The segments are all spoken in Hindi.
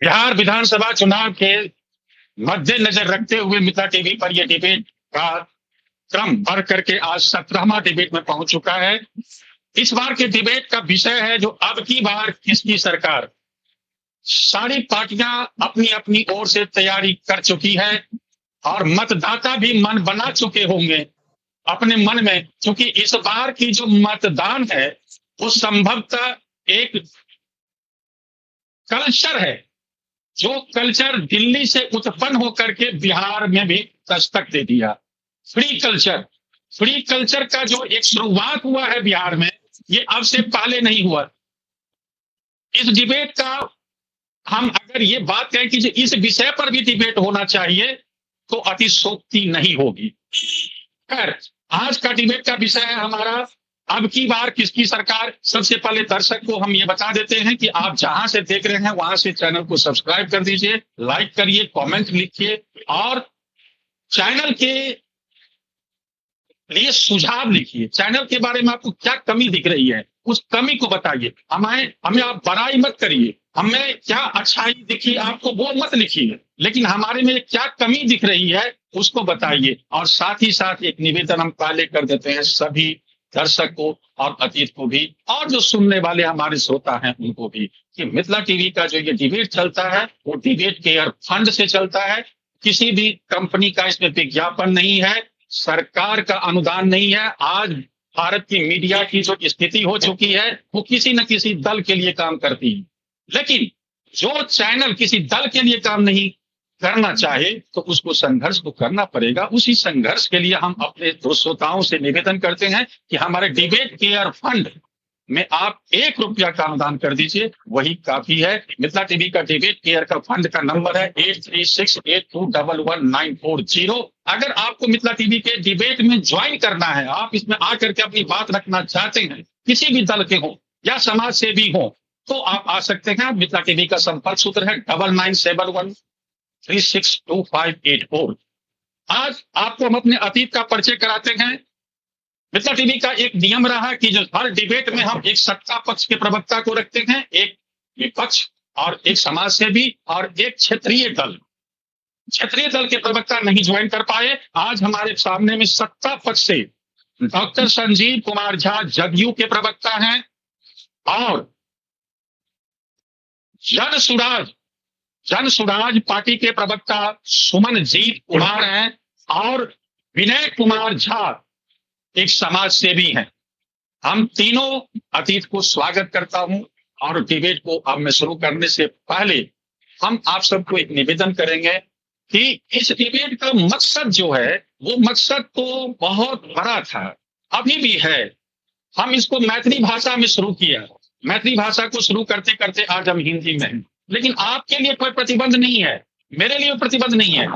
बिहार विधानसभा चुनाव के मद्देनजर रखते हुए मिथिला टीवी पर यह डिबेट का क्रम बढ़ करके आज 17वां डिबेट में पहुंच चुका है। इस बार के डिबेट का विषय है जो अब की बार किसकी सरकार। सारी पार्टियां अपनी अपनी ओर से तैयारी कर चुकी है और मतदाता भी मन बना चुके होंगे अपने मन में, क्योंकि इस बार की जो मतदान है वो संभवतः एक कल्चर है, जो कल्चर दिल्ली से उत्पन्न होकर के बिहार में भी दस्तक दे दिया। फ्री कल्चर का जो एक शुरुआत हुआ है बिहार में, ये अब से पहले नहीं हुआ। इस डिबेट का हम अगर ये बात कहें कि इस विषय पर भी डिबेट होना चाहिए तो अतिशोक्ति नहीं होगी। खैर, आज का डिबेट का विषय है हमारा अब की बार किसकी सरकार। सबसे पहले दर्शक को हम ये बता देते हैं कि आप जहां से देख रहे हैं वहां से चैनल को सब्सक्राइब कर दीजिए, लाइक करिए, कमेंट लिखिए और चैनल के लिए सुझाव लिखिए। चैनल के बारे में आपको क्या कमी दिख रही है उस कमी को बताइए। हमें आप बड़ाई मत करिए, हमें क्या अच्छाई दिखी आपको वो मत लिखिए, लेकिन हमारे में क्या कमी दिख रही है उसको बताइए। और साथ ही साथ एक निवेदन हम पहले कर देते हैं सभी दर्शक को और अतीत को भी, और जो सुनने वाले हमारे श्रोता हैं उनको भी, कि मिथिला टीवी का जो ये डिबेट चलता है वो डिबेट केयर फंड से चलता है। किसी भी कंपनी का इसमें विज्ञापन नहीं है, सरकार का अनुदान नहीं है। आज भारत की मीडिया की जो स्थिति हो चुकी है वो किसी न किसी दल के लिए काम करती है, लेकिन जो चैनल किसी दल के लिए काम नहीं करना चाहे तो उसको संघर्ष तो करना पड़ेगा। उसी संघर्ष के लिए हम अपने श्रोताओं से निवेदन करते हैं कि हमारे डिबेट केयर फंड में आप ₹1 का अनुदान कर दीजिए, वही काफी है। मिथिला टीवी का डिबेट केयर का फंड का नंबर है 8368211940। अगर आपको मिथिला टीवी के डिबेट में ज्वाइन करना है, आप इसमें आकर के अपनी बात रखना चाहते हैं, किसी भी दल के हो या समाज सेवी हो, तो आप आ सकते हैं। मिथिला टीवी का संपर्क सूत्र है 9971362584। आज आपको हम अपने अतीत का परिचय कराते हैं। मिथिला टीवी का एक नियम रहा कि जो हर डिबेट में हम एक सत्ता पक्ष के प्रवक्ता को रखते हैं, एक विपक्ष और एक समाज सेवी और एक क्षेत्रीय दल। क्षेत्रीय दल के प्रवक्ता नहीं ज्वाइन कर पाए। आज हमारे सामने में सत्ता पक्ष से डॉक्टर संजीव कुमार झा जदयू के प्रवक्ता हैं और जन सुराज पार्टी के प्रवक्ता सुमनजीत कुमार हैं और विनय कुमार झा एक समाज सेवी हैं। हम तीनों अतीत को स्वागत करता हूं और डिबेट को अब मैं शुरू करने से पहले हम आप सबको एक निवेदन करेंगे कि इस डिबेट का मकसद जो है वो मकसद तो बहुत बड़ा था, अभी भी है। हम इसको मैथिली भाषा में शुरू किया, मैथिली भाषा को शुरू करते करते आज हम हिंदी में हैं, लेकिन आपके लिए कोई प्रतिबंध नहीं है, मेरे लिए प्रतिबंध नहीं है,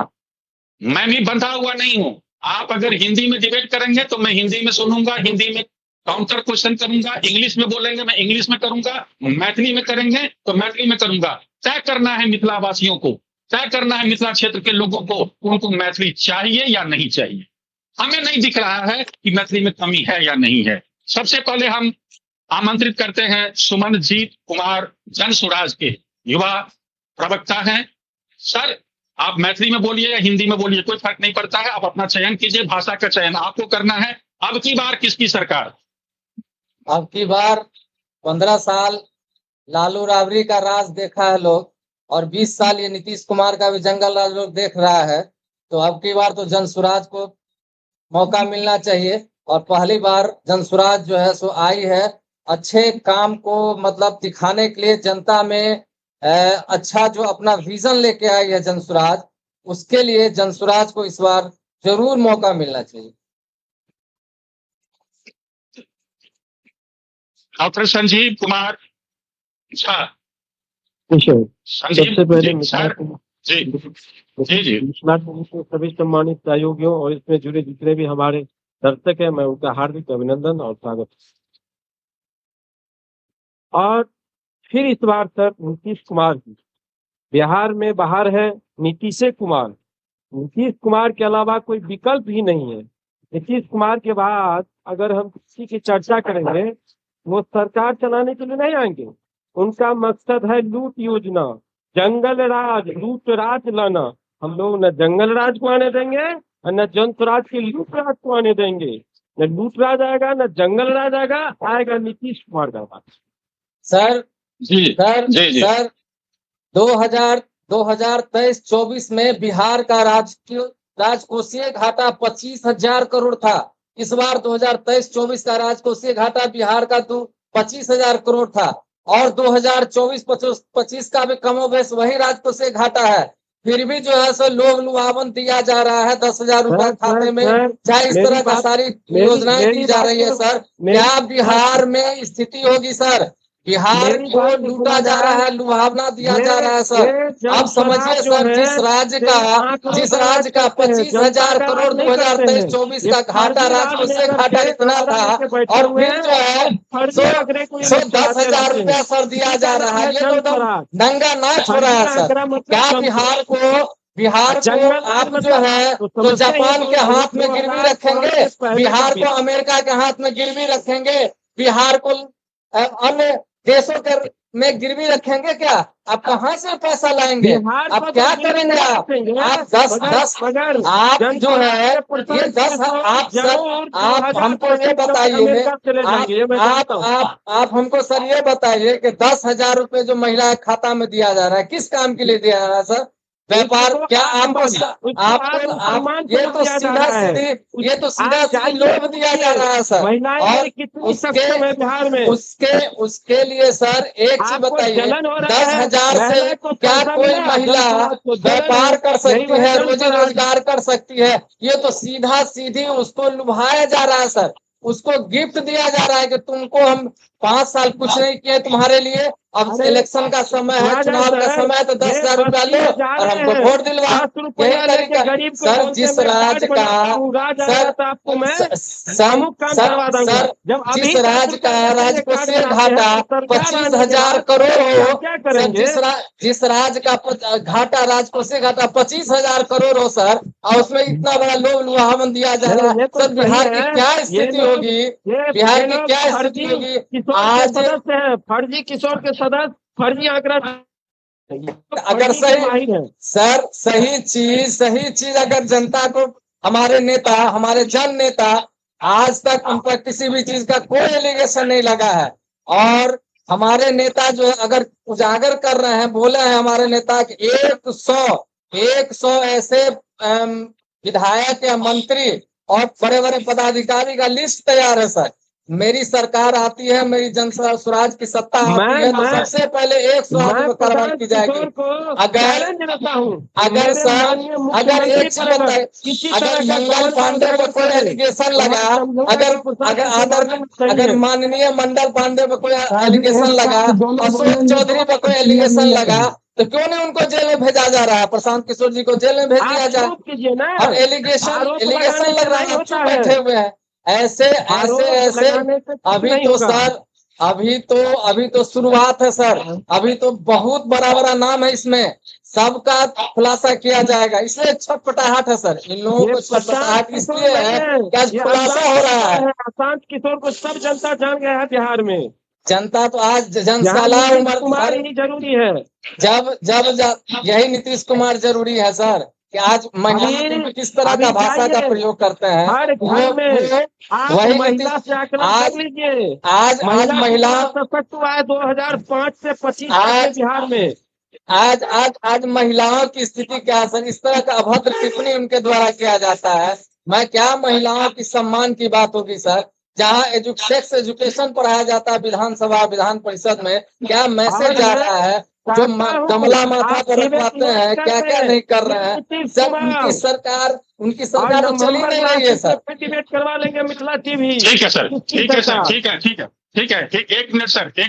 मैं भी बंधा हुआ नहीं हूं। आप अगर हिंदी में डिबेट करेंगे तो मैं हिंदी में सुनूंगा, हिंदी में काउंटर क्वेश्चन करूंगा, इंग्लिश में बोलेंगे मैं इंग्लिश में करूंगा, मैथिली में करेंगे तो मैथिली में करूंगा। तय करना है मिथिला वासियों को, तय करना है मिथिला क्षेत्र के लोगों को, उनको मैथिली चाहिए या नहीं चाहिए। हमें नहीं दिख रहा है कि मैथिली में कमी है या नहीं है। सबसे पहले हम आमंत्रित करते हैं सुमनजीत कुमार जन सुराज के युवा प्रवक्ता हैं। सर, आप मैथिली में बोलिए या हिंदी में बोलिए, कोई फर्क नहीं पड़ता है। आप अपना चयन कीजिए, भाषा का चयन आपको करना है। अब की बार किसकी सरकार? अब की बार 15 साल लालू राबड़ी का राज देखा है लोग और 20 साल ये नीतीश कुमार का भी जंगल राज लोग देख रहा है, तो अब की बार तो जनसुराज को मौका मिलना चाहिए। और पहली बार जनसुराज जो है सो आई है अच्छे काम को मतलब दिखाने के लिए, जनता में अच्छा जो अपना विजन लेके आई है जनसुराज, उसके लिए जनसुराज को इस बार जरूर मौका मिलना चाहिए। डॉक्टर संजीव कुमार झा। सबसे पहले मिथिला टीवी के सभी सम्मानित सहयोगियों और इसमें जुड़े जितने भी हमारे दर्शक हैं, मैं उनका हार्दिक अभिनंदन और स्वागत। और फिर इस बार सर नीतीश कुमार की बिहार में बाहर है नीतीश कुमार। नीतीश कुमार के अलावा कोई विकल्प ही नहीं है। नीतीश कुमार के बाद अगर हम किसी की चर्चा करेंगे, वो सरकार चलाने के लिए नहीं आएंगे। उनका मकसद है लूट योजना, जंगल राज लूट राज लाना, हम लोग न जंगल राज को आने देंगे और न जनस्वराज के लूट राज को आने देंगे। न लूट राज आएगा, न जंगल राज आएगा, आएगा नीतीश कुमार का राज। सर जी सर जी जी सर 2023-24 में बिहार का राजकोषीय घाटा 25,000 करोड़ था। इस बार 2023-24 का राजकोषीय घाटा बिहार का 25,000 करोड़ था, और 2024-25 का भी कमोबेश वही राजकोषीय घाटा है। फिर भी जो है सो लोग लुभावन दिया जा रहा है 10,000 रुपए खाते में, चाहे इस तरह का सारी योजनाएं दी जा रही है। सर क्या बिहार में स्थिति होगी सर? बिहार को लूटा जा रहा है, लुभावना दिया जा रहा है सर। आप समझिए सर, जिस राज्य का 25,000 करोड़ 2023-24 का घाटा राजकोषीय घाटा इतना था, और फिर जो है 10,000 रुपया सर दिया जा रहा है। ये तो दंगा नाच हो रहा है सर। क्या बिहार को आप जो है तो जापान के हाथ में गिरवी रखेंगे, बिहार को अमेरिका के हाथ में गिरवी रखेंगे, बिहार को अन्य देशों के में गिरवी रखेंगे? क्या आप कहाँ से पैसा लाएंगे? आप क्या करेंगे? आप 10 आप जो है ये 10 आप सर आप हमको ये बताइए, आप हमको सर ये बताइए कि 10,000 रुपए जो महिला खाता में दिया जा रहा है, किस काम के लिए दिया जा रहा है सर? व्यापार? क्या आपको ये तो सीधा सीधी लोभ दिया जा रहा है सर। और उसके लिए सर एक चीज बताइए, 10,000 से क्या कोई महिला व्यापार कर सकती है, रोजी रोजगार कर सकती है? ये तो सीधा सीधी उसको लुभाया जा रहा है सर। उसको गिफ्ट दिया जा रहा है कि तुमको हम 5 साल कुछ नहीं किए तुम्हारे लिए, अब इलेक्शन का समय है, चुनाव का समय है, तो 10,000 रुपया लो और हमको वोट दिलवा। यही तरीका सर, जिस राज्य का जिस राज्य का राजकोषीय घाटा 25,000 करोड़ हो, जिस राज्य का घाटा राजकोषीय घाटा 25,000 करोड़ हो सर, और उसमें इतना बड़ा लोभ लुभावन दिया जा रहा है सर, बिहार की क्या स्थिति होगी? बिहार की क्या स्थिति होगी? आज फर्जी किशोर के सदस्य, फर्जी आंकड़ा, अगर सही चीज अगर जनता को, हमारे नेता, हमारे जन नेता आज तक उन पर किसी भी चीज का कोई एलिगेशन नहीं लगा है। और हमारे नेता जो है अगर उजागर कर रहे हैं, बोले हैं हमारे नेता कि 100 ऐसे विधायक या मंत्री और बड़े बड़े पदाधिकारी का लिस्ट तैयार है सर। मेरी सरकार आती है, मेरी जन स्वराज की सत्ता आती है, तो सबसे पहले 100 आदमी पर कार्रवाई की जाएगी। अगर सर अगर एक चीज बताए, अगर मंगल पांडे पर कोई एलिगेशन लगा, अगर माननीय मंडल पांडे पर कोई एलिगेशन लगा, अशोक चौधरी पर कोई एलिगेशन लगा, तो क्यों नहीं उनको जेल में भेजा जा रहा है? प्रशांत किशोर जी को जेल में भेज दिया जाए। और एलिगेशन लग रहा है, चुप बैठे हुए हैं। ऐसे अभी तो शुरुआत है सर, अभी तो बहुत बड़ा नाम है, इसमें सबका खुलासा किया जाएगा। इसलिए छटपटाहट है सर, इन लोगों को छटपटाहट इसलिए है कि आज खुलासा हो रहा है। प्रशांत किशोर को सब जनता जान गया है बिहार में। जनता तो आज जनसाला कुमार ही जरूरी है। जब यही नीतीश कुमार जरूरी है सर, कि आज महिला किस तरह का भाषा का प्रयोग करते हैं, वही महिला से आकलन लीजिए। आज महिला सशक्त हुआ है 2005 से 25 बिहार में। आज महिलाओं की स्थिति क्या है सर? इस तरह का अभद्र टिप्पणी उनके द्वारा किया जाता है। मैं क्या महिलाओं की सम्मान की बात होगी सर? जहाँ सेक्स एजुकेशन पढ़ाया जाता है विधानसभा विधान परिषद में, क्या मैसेज जा रहा है? जो कमला माथा पर रखवाते हैं, क्या क्या नहीं कर रहे हैं सर? उनकी सरकार तो चली नहीं रही है सर। डिबेट करवा लेंगे मिथिला टीवी। ठीक है सर, ठीक है सर, ठीक है। एक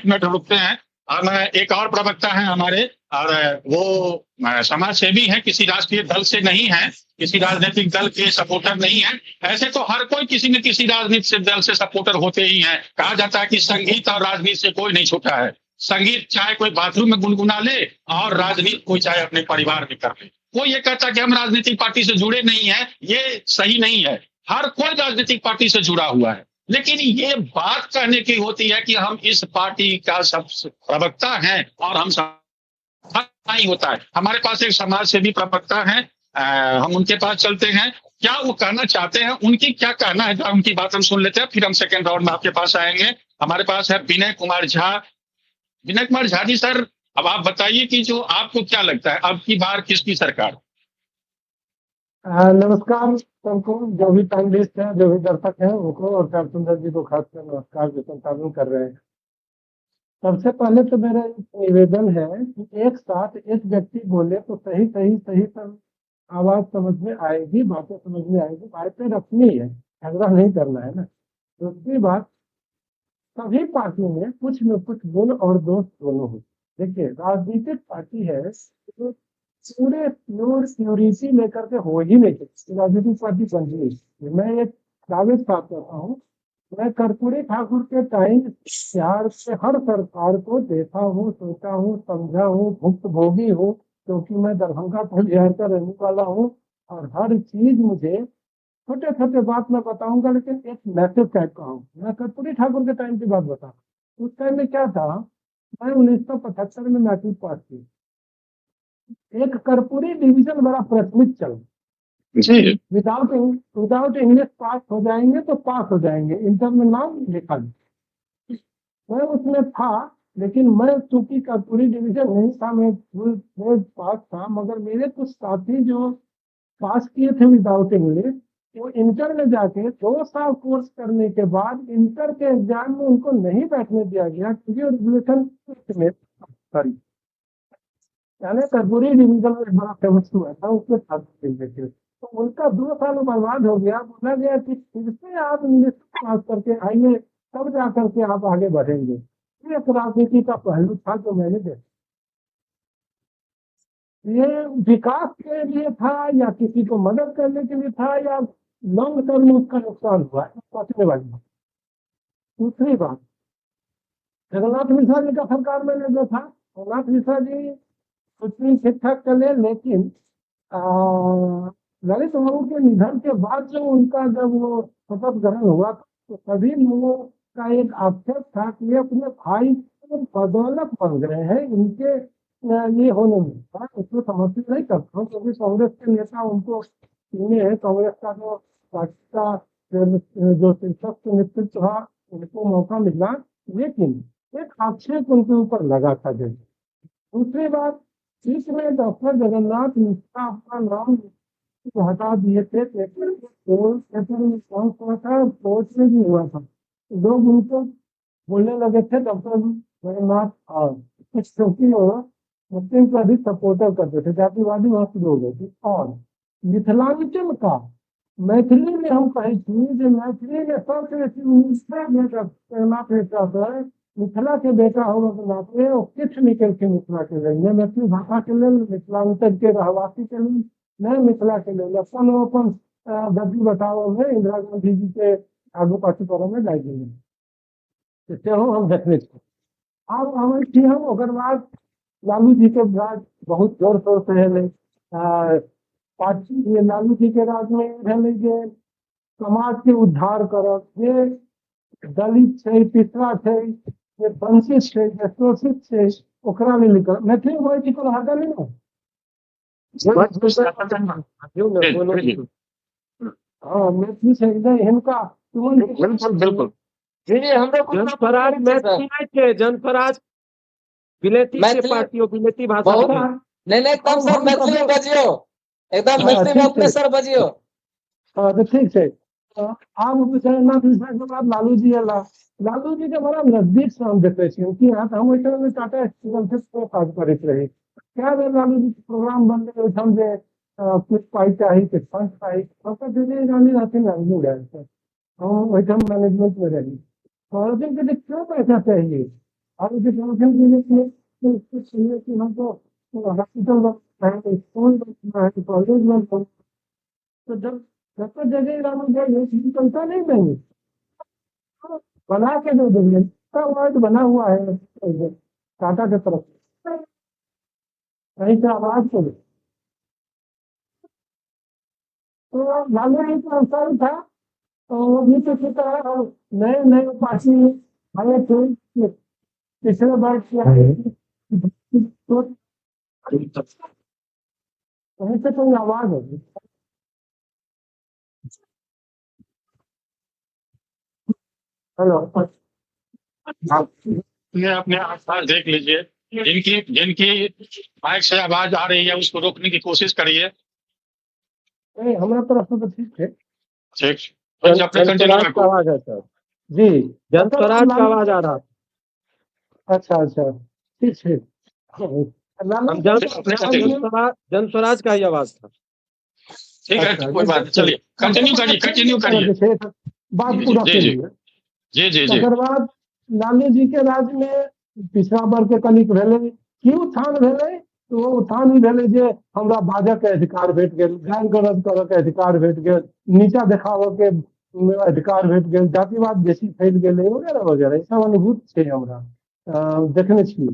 मिनट रुकते हैं। और मैं एक और प्रवक्ता है हमारे, और वो समाज सेवी है, किसी राष्ट्रीय दल से नहीं है, किसी राजनीतिक दल के सपोर्टर नहीं है। ऐसे तो हर कोई किसी न किसी राजनीतिक दल से सपोर्टर होते ही हैं। कहा जाता है कि संगीत और राजनीति से कोई नहीं छूटा है। संगीत चाहे कोई बाथरूम में गुनगुना ले, और राजनीति कोई चाहे अपने परिवार में कर ले। कोई ये कहता कि हम राजनीतिक पार्टी से जुड़े नहीं है, ये सही नहीं है। हर कोई राजनीतिक पार्टी से जुड़ा हुआ है, लेकिन ये बात कहने की होती है कि हम इस पार्टी का सब प्रवक्ता हैं और हम नहीं होता है। हमारे पास एक समाज सेवी प्रवक्ता है, हम उनके पास चलते हैं, क्या वो कहना चाहते हैं, उनकी क्या कहना है, उनकी बात हम सुन लेते हैं, फिर हम सेकंड राउंड में आपके पास आएंगे। हमारे पास है विनय कुमार झा। विनय कुमार झा जी सर, अब आप बताइए कि जो आपको क्या लगता है अब की बार किसकी सरकार? नमस्कार सबको, जो भी पैनलिस्ट है, जो भी दर्शक हैं उनको, और श्याम सुंदर जी को खासकर नमस्कार जो संचालन कर रहे हैं। सबसे पहले तो मेरा एक निवेदन है कि एक साथ एक व्यक्ति बोले तो सही सही सही सब आवाज समझ में आएगी, बातें समझ में आएगी, बातें रखनी है, झगड़ा नहीं करना है ना। दूसरी बात, सभी पार्टियों में कुछ न कुछ गुण और दोष दोनों हो। देखिए, राजनीतिक पार्टी है तो पूरे प्योरिटी लेकर के हो ही नहीं सकती राजनीतिक पार्टी बन रही। मैं एक दावे के साथ करता हूँ, मैं कर्पूरी ठाकुर के टाइम बिहार से हर सरकार को देखा हूँ, सोचा हूँ, समझा हूँ, भुक्तभोगी हूँ, क्योंकि मैं दरभंगा को बिहार का रहने वाला हूँ। और हर चीज मुझे छोटे छोटे बात मैं बताऊंगा, लेकिन एक मैसेज टाइप का हूँ। मैं कर्पूरी ठाकुर के टाइम की बात बताऊँ, उस टाइम में क्या था, मैं 1975 में मैट्रिक पास की। एक कर्पूरी डिवीजन बड़ा प्रचलित चल, विदाउट इंग्लिश पास हो जाएंगे तो पास हो जाएंगे, इंटर में नाम लिखा। मैं उसमें था, लेकिन मैं चूंकि कर्पूरी डिवीजन नहीं था, मैं फुल पास था, मगर मेरे कुछ साथी जो पास किए थे विदाउट इंग्लिश, वो इंटर में जाके 2 साल कोर्स करने के बाद इंटर के एग्जाम में उनको नहीं बैठने दिया गया, क्योंकि रेगुलेशन में सॉरी यानी कर्पूरी डिवीजन में बड़ा फेमस हुआ था, उसमें छात्र मिलते थे, तो उनका 2 साल बर्बाद हो गया। बोला गया कि फिर से आप इंग्लिश पास करके आइए, तब जा करके आप आगे बढ़ेंगे। ये एक राजनीति का पहलू था जो मैंने देखा। ये विकास के लिए था या किसी को मदद करने के लिए था, या लॉन्ग टर्म में उसका नुकसान हुआ, सोचने वाली बात। दूसरी बात, जगन्नाथ मिश्रा जी का सरकार मैंने देखा। जगन्नाथ मिश्रा जी कुछ दिन ठीक ठाक चले, लेकिन ललित बाबू के निधन के बाद जो उनका जब वो शपथ ग्रहण हुआ तो सभी लोगों का एक आक्षेप था कि ये अपने भाई के बदौलत बन गए हैं, इनके ये होने में था। उसको समर्थित नहीं करता हूँ, क्योंकि कांग्रेस के नेता उनको चुने हैं, कांग्रेस का जो पार्टी का जो शीर्षक नेतृत्व था उनको मौका मिला, लेकिन एक आक्षेप उनके ऊपर लगा था। जैसे दूसरी बात, इसमें डॉक्टर जगन्नाथ मिश्रा अपना नाम हटा दिए थे, कोर्ट में भी हुआ था, लोग उनको बोलने लगे थे डॉक्टर जगन्नाथ, और कुछ क्योंकि वो मुस्लिम को अधिक सपोर्टर करते थे, जातिवादी वहां शुरू हो गए थे। और मिथिलांचल का मैथिली में हम कहे थी, मैथिली में सबसे जगन्नाथ मिश्रा सर मिथिला के बेटा होने के नाते वो किछ निकल के मिथिला के लिए, मैथिली भाषा के लिए, मिथिलांचल के रहवासी के लिए, मैं मिथिला के लिए अपन अपन गद्दी बताओ में इंदिरा गांधी जी के आगू पाछू करो में लाई गई, इससे हम देखने को अब हमें थी हम ओकर बाद लालू जी के बाद बहुत जोर शोर से है पार्टी, ये लालू जी के राज में है समाज के उद्धार करब, जे दलित है, पिछड़ा है, जे वंचित है, जे शोषित है, ओकरा लेल करब। मैथिली बोलै छी कोनो हद नहीं है। हाँ, मैथिली से हिनका बिल्कुल जनफराज मैथिली नहीं थे, जनफराज बिलेती के मैथिली पार्टियों बिलेती भाषा बहुत में। नहीं एकदम सर मैथिली में बजियो, एकदम मैथिली में अपने सर बजियो। तो ठीक है, आब जगन्नाथ मिश्रा के बाद लालू जी अला, लालू जी के बड़ा नजदीक से हम देखे छी, कि हम ओहि समय में टाटा स्टील से काज करैत रही। क्या बेर लालू जी के प्रोग्राम बनले ओहिठाम जे कुछ पाई चाही, कुछ फंड चाही, सबका दिल्ली गांधी रहथिन, हम गए थे, हम ओहिठाम मैनेजमेंट में रही। कहलखिन कि क्यों पैसा चाहिए, और जो कहलखिन कुछ चाहिए कि हमको हॉस्पिटल बनना है, स्कूल बनना है, कॉलेज बनना है। तो जब तक जगह राम पैसा नहीं देंगे, बना के दे देंगे। वार्ड बना हुआ है टाटा की तरफ से, कहीं से आवाज को तो लालू जी का अवसर था। तो भी तो नए नए पार्टी आए थे पिछले बार किया, कहीं से कोई आवाज है? हेलो, अपने आसपास देख लीजिए, जिनकी जिनकी माइक से आवाज आ रही है उसको रोकने की कोशिश करिए। नहीं हमारा तरफ से तो ठीक है। ठीक, बस अपने कंटिन्यू जनस्वराज का रखो। आवाज है सर, जी, जनस्वराज का आवाज आ रहा है। अच्छा अच्छा, ठीक है। हम जनस्वराज का ही आवाज था। ठीक है, अच्छा, कोई बात नहीं, चलिए कंटिन्यू करिए, कंटिन्यू करिए। बात पूरा जी, कर जी। लिया। जी जी जी। तकर बाद लालू जी के राज में पिछड़ा वर्ग के कनिक भेलै, की उत्थान भेलै? तो वो उत्थान ई भेलै जे हमरा बाजऽ के अधिकार भेट गेल, गाली गलौज करऽ के अधिकार भेट गेल, नीचा देखाबऽ के अधिकार भेट गेल, जातिवाद बेसी फैल गेलै वगैरह वगैरह, ई सब अनुभूति छै हमरा, देखने छी।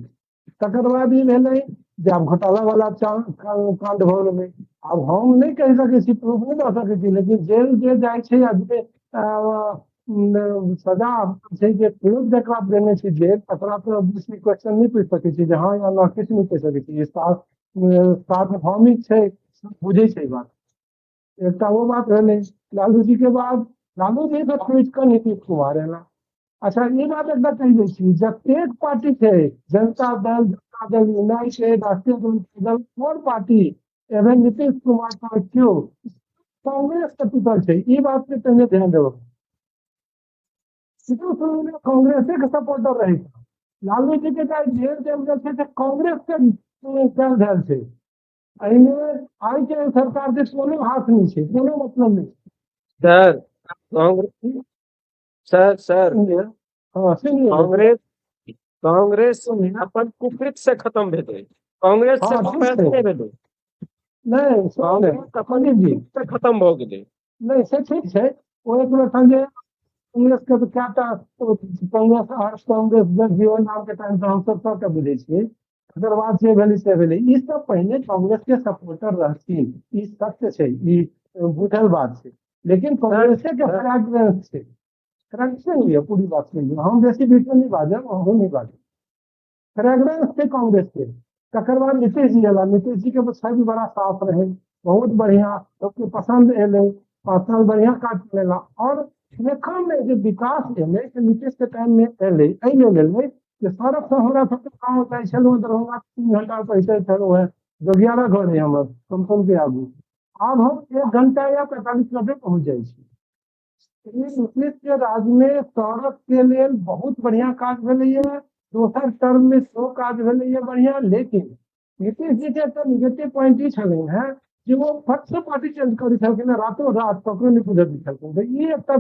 तकर बाद ई भेलै जे आब घोटाला वाला कांड भऽ गेलै। आब हम नहीं कह सकै छी, प्रूफ नहीं दऽ सकै छी, लेकिन जेल जे जाइ छै आ जे सजा छै जे फिल्म जकरा देने छै जेल, तकरा तो क्वेश्चन नहीं पूछ सकै छी जे हाँ या ना, किछु नहीं कह सकै छी। सार्वभौमिक छै, बुझै छै बात। एकटा वो बात भेलै। लालू जी के बाद लालू जी से ट्वीट कर नीतीश कुमार एला। अच्छा ये बात एकटा कहि दै छी, जतेक पार्टी छै, जनता दल यूनाइटेड, राष्ट्रीय जनता दल, कोन पार्टी एवं नीतीश कुमार का क्यों कांग्रेस के टूटल छै, ई बात पे पहले ध्यान देबो। कांग्रेस के सपोर्टर रहे था। लालू जी के जेल चल गए थे, कांग्रेस के चल भेल छै। एहिमे आई के सरकार के कोनो हाथ नहीं छै, कोनो मतलब नहीं। सर कांग्रेस, सर हाँ सुनिए, कांग्रेस अपन कुकृत से खत्म भेलै, कांग्रेस से हाँ, ठीक पैसा है। नहीं भेलै, नहीं कांग्रेस अपन कुकृत से खत्म भऽ गेलै। नहीं से ठीक है। वो एक बेर संजय कांग्रेस के तो क्या था, तो कांग्रेस आर्ट्स कांग्रेस जीवन नाम के टाइम हम सब सबके बुझे छियै। तकर बाद से भेलै से भेलै, ई सब पहले कांग्रेस के सपोर्टर रहथिन, ई सत्य छै, ई बुझल बात छै। लेकिन कांग्रेस के फ्रैग्रेंस छै, फ्रैग्रेंस नहीं है, पूरी बात नहीं है। हम बेसी बीच में नहीं बाजब, हम नहीं बाजब। फ्रैग्रेंस थे कांग्रेस के। तकर बाद नीतीश जी एला, नीतीश जी के छवि बड़ा साफ रहे, बहुत बढ़िया, सबके पसंद एले, 5 साल बढ़िया काज करेला। और लेखा में जो विकास एले से नीतीश के टाइम में एले, एहि लेल एले जे सड़क से हमरा सबके गाँव जाइ छलहुँ, दरभंगा 3 घंटा पहुँचै छलहुँ है, जोगियारा घर है हमर कमतम के आगू। आब हम 1 घंटा या 45 मिनट पहुँच जाइ छी। नीतीश के राज में सड़क के लेल बहुत बढ़िया काज भेलैया, दोसर टर्म में सेहो काज भेलैया बढ़िया। लेकिन नीतीश जी के एकटा निगेटिव पॉइंट ई छलनि हैं जे वो फट से पार्टी चेंज करै छलखिन, रातों रात ककरो नहीं बुझै दै छलखिन। तो ई एकटा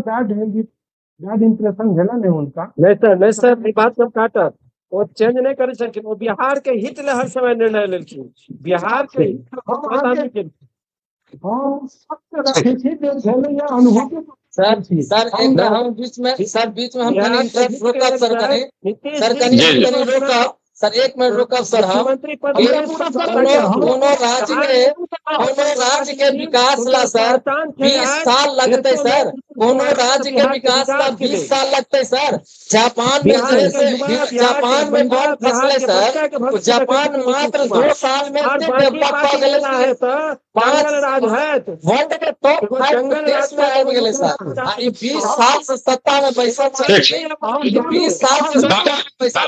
बैड इंप्रेशन भेला ने हुनका। नहीं सर ई बात सब काटत, वो चेंज नहीं करे छलखिन, वो बिहार के हित ले हर समय निर्णय लेलखिन, बिहार के हित ले पता नहीं केलखिन। हम सत्य रखे छी जे भेलैया अनुभूति। सर एक बार हम बीच में हम कहीं इंटरप्ट रोकब सर, कहीं रोकब सर, 1 मिनट रोकब सर। हम कोनो राज्य के विकास ला सर 20 साल लगते सर, कोनो राज्य के विकास ला 20 साल लगते सर। जापान में जापान में बॉम्ब फंसले सर, जापान मात्र 2 साल में डेवलप हो गए, 5 वर्ल्ड के टॉप 5 देश में आबि गेले सर। 20 साल से सत्ता में पैसा चल, 20 साल से पैसा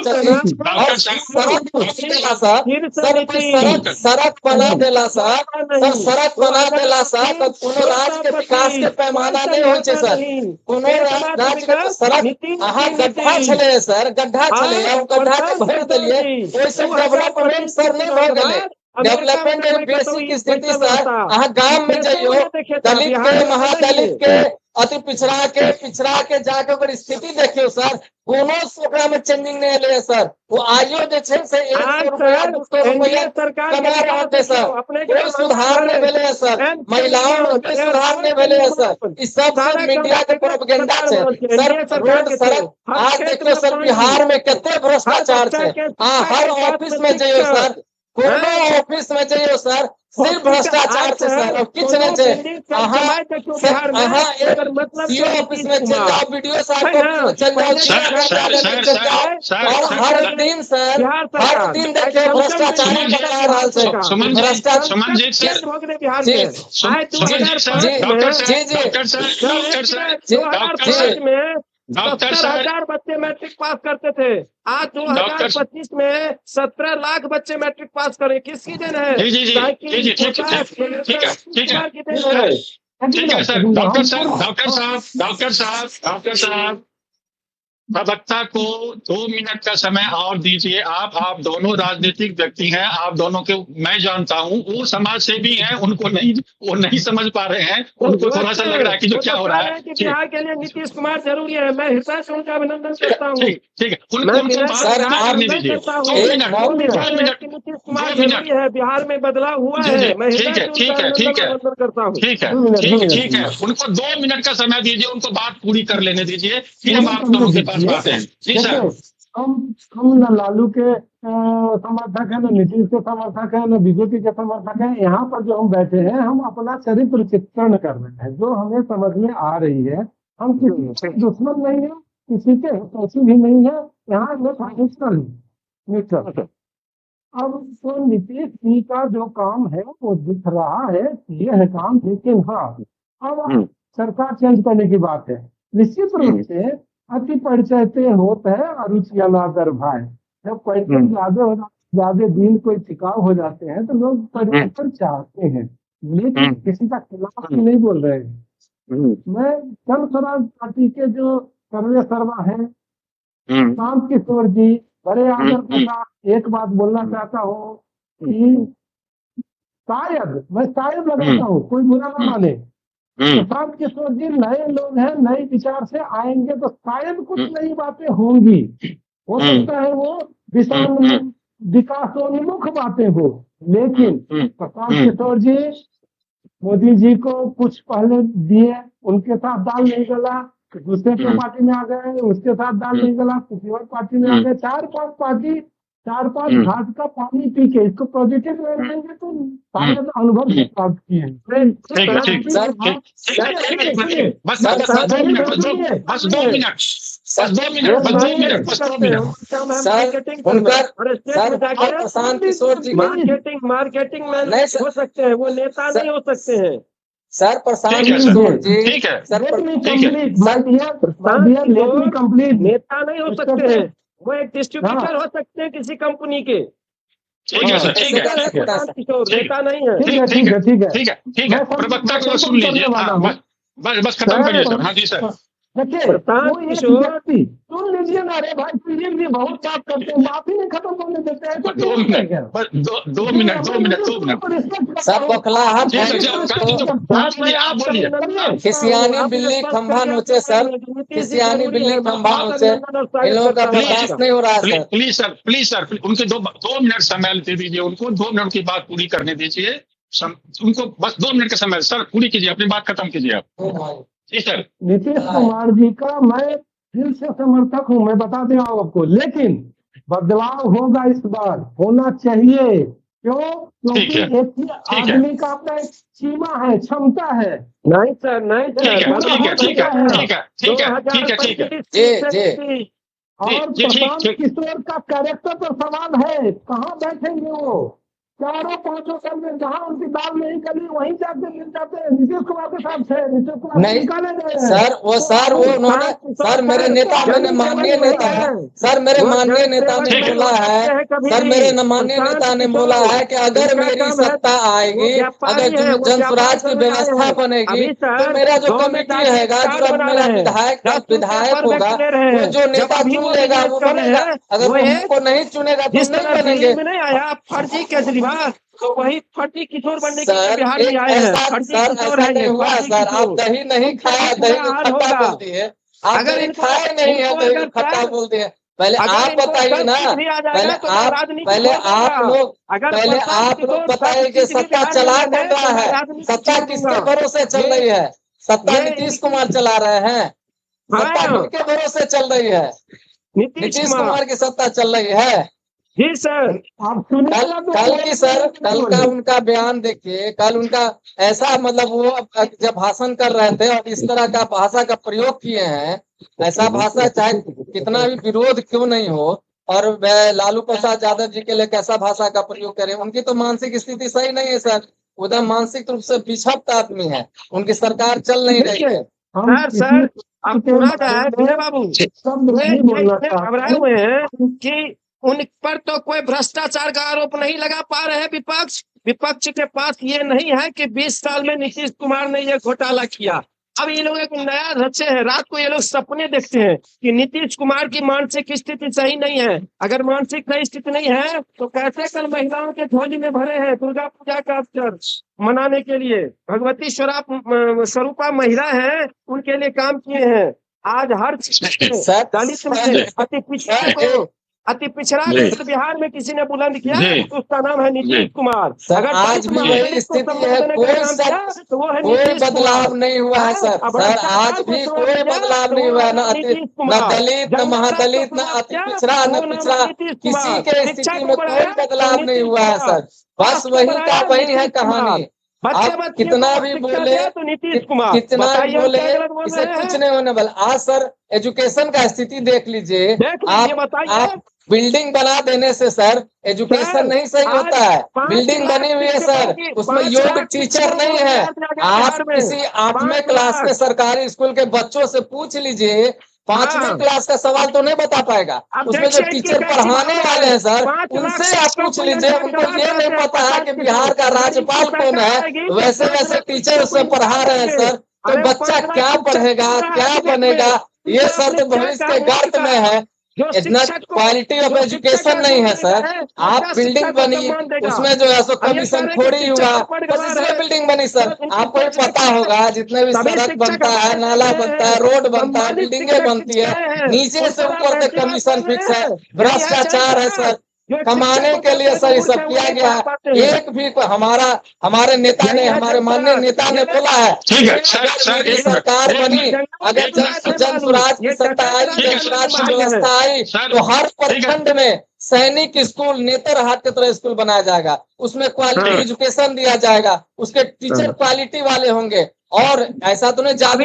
सड़क बना देला सर, सड़क बना देला सर, तो कोनो राज्य के विकास के पैमाना नहीं होय छै सर। कोनो राज्य के सड़क अहाँ गड्ढा छले सर, गड्ढा छले, हम गड्ढा के भर देलिए, ओइसे डेवलपमेंट सर नहीं भ गेले। डेवलपमेंट एक बेसिक स्थिति सर, अहाँ गांव में जाइयो, दलित के, महादलित के, अति पिछड़ा के जाके ओकर स्थिति देखियो सर, कोनो ओकरा में चेंजिंग नहीं एले सर। वो आइयो जे छै से 100 रुपया 200 रुपया कमा रहा है सर, कोई सुधार नहीं भेले सर, महिलाओं में कोई सुधार नहीं भेले सर। ई सब मीडिया के प्रोपेगेंडा छै सर। रोड सड़क आज देखियो सर, बिहार में कितने भ्रष्टाचार छै। हर ऑफिस में जाइयो सर, कोनो ऑफिस में जाइयो सर, सिर्फ भ्रष्टाचार से सर, और किछ नहीं छे। सीओ ऑफिस में चल जाओ, वीडियो साहब ऑफिस में चल जाओ, और हर दिन सर, हर दिन देखिए भ्रष्टाचारी पकड़ा रहा है। डॉक्टर 70,000 बच्चे मैट्रिक पास करते थे, आज 2025 में 17 लाख बच्चे मैट्रिक पास करे, किसकी देन है? ठीक है सर। डॉक्टर साहब प्रवक्ता को 2 मिनट का समय और दीजिए। आप दोनों राजनीतिक व्यक्ति हैं, आप दोनों के मैं जानता हूं, वो समाज सेवी हैं, उनको वो नहीं समझ पा रहे हैं, उनको थोड़ा सा लग रहा है कि जो क्या हो रहा है। बिहार के लिए नीतीश कुमार जरूरी है, मैं हृदय से उनका अभिनंदन करता हूँ। ठीक है, उनको दीजिए 2 मिनट। नीतीश कुमार जरूरी है, बिहार में बदलाव हुआ है, मैं ठीक है करता हूँ। ठीक है, उनको 2 मिनट का समय दीजिए, उनको बात पूरी कर लेने दीजिए, फिर हम आप दोनों के पास बात है। जी सर। हम न लालू के समर्थक है, न नीतीश के समर्थक है, न बीजेपी के समर्थक है। यहाँ पर जो हम बैठे हैं, हम अपना चरित्र चित्रण कर रहे हैं, जो हमें समझ में आ रही है। हम किसी के दुश्मन नहीं है, किसी के हितैषी भी नहीं है, यहाँ न्यूट्रल। अब तो नीतीश जी का जो काम है वो दिख रहा है, ये है काम। लेकिन हाँ, अब सरकार चेंज करने की बात है। निश्चित रूप से अति परिचयते होता है अरुचिया नागर भाई। जब पैसे ज्यादा दिन कोई टिकाऊ हो जाते हैं तो लोग परिवर्तन चाहते हैं, लेकिन किसी का खिलाफ नहीं बोल रहे हैं। मैं जन स्वराज पार्टी के जो सर्वे सर्वा है शांत किशोर जी, बड़े आदर के साथ एक बात बोलना चाहता हूँ कि शायद लगाता हूँ, कोई बुरा ना माने, शांत किशोर जी नए लोग हैं, नए विचार से आएंगे तो शायद कुछ नई बातें होंगी। हो सकता है वो विकासोन्मुख बातें हो, लेकिन प्रशांत किशोर जी मोदी जी को कुछ पहले दिए, उनके साथ दाल नहीं गला, दूसरे के पार्टी में आ गए, उसके साथ दाल नहीं गला, किसी और पार्टी में आ गए। 4-5 घाट का पानी पी के इसको पॉजिटिव में रहेंगे तो शायद अनुभव से प्राप्त किए। बस 2 मिनट। प्रशांत किशोर जी मार्केटिंग में हो सकते हैं, वो नेता नहीं हो सकते हैं। सर प्रशांत किशोर जी, ठीक है, कंप्लीट नेता नहीं हो सकते हैं, वो एक डिस्ट्रीब्यूटर हो सकते हैं किसी कंपनी के। ठीक है सर, ठीक है, नेता नहीं है। ठीक है। प्रवक्ता को सुन लीजिए, बस खत्म करिए सर। हाँ जी सर। सुन लीजिए ना, अरे भाई जी बहुत बात करते हैं, बात ही नहीं खत्म होने देते हैं। 2 मिनट। सब बखलाहट खिसियानी बिल्ली खंभा नोचे सर, खिसियानी बिल्ली खंभा नोचे, इन लोगों का बर्दाश्त नहीं हो रहा है। प्लीज सर उनके 2 मिनट समय दे दीजिए, उनको 2 मिनट की बात पूरी करने दीजिए। उनको बस 2 मिनट का समय सर, पूरी कीजिए, अपनी बात खत्म कीजिए आप। जी सर। नीतीश कुमार जी का मैं दिल से समर्थक हूँ, मैं बता दे आपको, लेकिन बदलाव होगा इस बार, होना चाहिए। क्यों? क्योंकि एक आदमी का अपना एक सीमा है, क्षमता है। नहीं सर, ठीक है। और प्रशांत किशोर का कैरेक्टर तो सवाल है, कहाँ बैठेंगे वो? 4-5 साल में जहाँ उनकी दाल नहीं गली वहीं जाके मिल जाते हैं। नीतीश कुमार के साथ है, नीतीश कुमार निकाले गए हैं सर। वो उन्होंने सर मेरे नेता, मैंने माननीय नेता है सर, मेरे माननीय नेता ने बोला है सर, मेरे माननीय नेता ने बोला है कि अगर मेरी सत्ता आएगी, अगर जन स्वराज की व्यवस्था बनेगी तो मेरा जो कमेटी रहेगा, जो मेरा विधायक होगा, वो जो नेता चुन लेगा वो बनेगा, अगर उनको नहीं चुनेगा तो नहीं बनेंगे। फर्जी केजरीवाल तो वही फर्जी किशोर बनने के लिए बिहार में आए हैं। सर ऐसा नहीं हुआ सर, आप दही नहीं खाया, दही खट्टा बोलती है। आप दही खाए नहीं है, दही खट्टा बोलते हैं। पहले आप बताइए ना, पहले आप लोग बताइए कि सत्ता चला कौन रहा है? सत्ता किसके भरोसे चल रही है? सत्ता नीतीश कुमार चला रहे हैं, सत्ता किसके भरोसे चल रही है? नीतीश कुमार की सत्ता चल रही है। जी सर। आप सुनिए कल का उनका बयान देखिए, कल उनका ऐसा मतलब वो जब भाषण कर रहे थे और इस तरह का भाषा का प्रयोग किए हैं, ऐसा भाषा चाहे कितना भी विरोध क्यों नहीं हो, और वह लालू प्रसाद यादव जी के लिए कैसा भाषा का प्रयोग करें। उनकी तो मानसिक स्थिति सही नहीं है सर, उधर मानसिक रूप से पिछड़त आदमी है, उनकी सरकार चल नहीं रही है। सर अब सुना जाए विजय बाबू, सब वे नहीं बोलना घबराए हुए हैं कि उन पर तो कोई भ्रष्टाचार का आरोप नहीं लगा पा रहे हैं विपक्ष। विपक्ष के पास ये नहीं है कि 20 साल में नीतीश कुमार ने ये घोटाला किया। अब ये लोग एक नया रचे हैं, रात को ये लोग सपने देखते हैं कि नीतीश कुमार की मानसिक स्थिति सही नहीं है। अगर मानसिक सही स्थिति नहीं है तो कैसे कल महिलाओं के झोली में भरे हैं दुर्गा पूजा का अवसर मनाने के लिए, भगवती स्वरूपा महिला है, उनके लिए काम किए हैं। आज हर दलित में अति पिछड़ा को बिहार में किसी ने बुलंद किया तो उसका नाम है नीतीश कुमार। सर आज भी वही स्थिति है, कोई बदलाव नहीं हुआ है सर। सर आज भी कोई बदलाव नहीं हुआ है, न दलित, न महादलित, न अति पिछड़ा, न पिछड़ा, किसी के स्थिति में कोई बदलाव नहीं हुआ है सर। बस वही का वही है कहानी। आप कितना भी बोले, कितना भी बोले, इसे कुछ नहीं होने वाला। आज सर एजुकेशन का स्थिति देख लीजिए, आप बिल्डिंग बना देने से सर एजुकेशन नहीं सही होता है। बिल्डिंग बनी हुई है सर, उसमें योग्य टीचर नहीं है। आप किसी 8वें क्लास के सरकारी स्कूल के बच्चों से पूछ लीजिए, 5वीं क्लास का सवाल तो नहीं बता पाएगा। उसमें जो टीचर पढ़ाने वाले हैं सर, उनसे आप पूछ लीजिए, उनको ये नहीं पता है कि बिहार का राज्यपाल कौन है। वैसे वैसे टीचर उससे पढ़ा रहे हैं सर, तो बच्चा क्या पढ़ेगा, क्या बनेगा? ये सर तो भविष्य के गर्त में है। इतना क्वालिटी ऑफ एजुकेशन नहीं है सर। आप बिल्डिंग बनी, उसमें जो है सो कमीशन खोरी हुआ, बस इसलिए बिल्डिंग बनी सर। आपको भी पता होगा जितने भी सड़क बनता है, नाला बनता है, रोड बनता है, बिल्डिंगें बनती है, नीचे से ऊपर तक कमीशन फिक्स है, भ्रष्टाचार है सर। कमाने के लिए सर ये सब किया गया है। एक भी हमारे नेता ने, हमारे माननीय नेता ने बोला है, सरकार बनी, अगर जन स्वराज की सत्ता आई, जन स्वराज की व्यवस्था आई, तो हर प्रखंड में सैनिक स्कूल, नेतरहाट की तरह स्कूल बनाया जाएगा। उसमें क्वालिटी एजुकेशन दिया जाएगा, उसके टीचर क्वालिटी वाले होंगे। और ऐसा तो नहीं जादू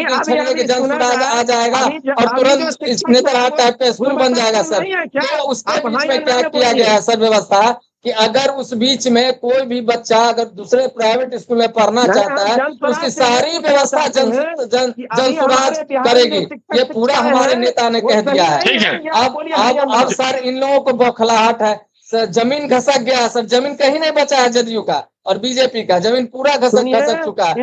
के जन स्वराज आ जाएगा और तुरंत नेतरहाट टाइप का स्कूल बन जाएगा सर। तो उसके बीच में क्या किया गया है सर व्यवस्था, कि अगर उस बीच में कोई भी बच्चा अगर दूसरे प्राइवेट स्कूल में पढ़ना चाहता है तो उसकी सारी व्यवस्था जन स्वराज करेगी। ये पूरा हमारे नेता ने कह दिया है। अब सर इन लोगों को बौखलाहट है सर, जमीन घसक गया सर, जमीन कहीं नहीं बचा है जदयू का और बीजेपी का, जमीन पूरा घसक चुका है।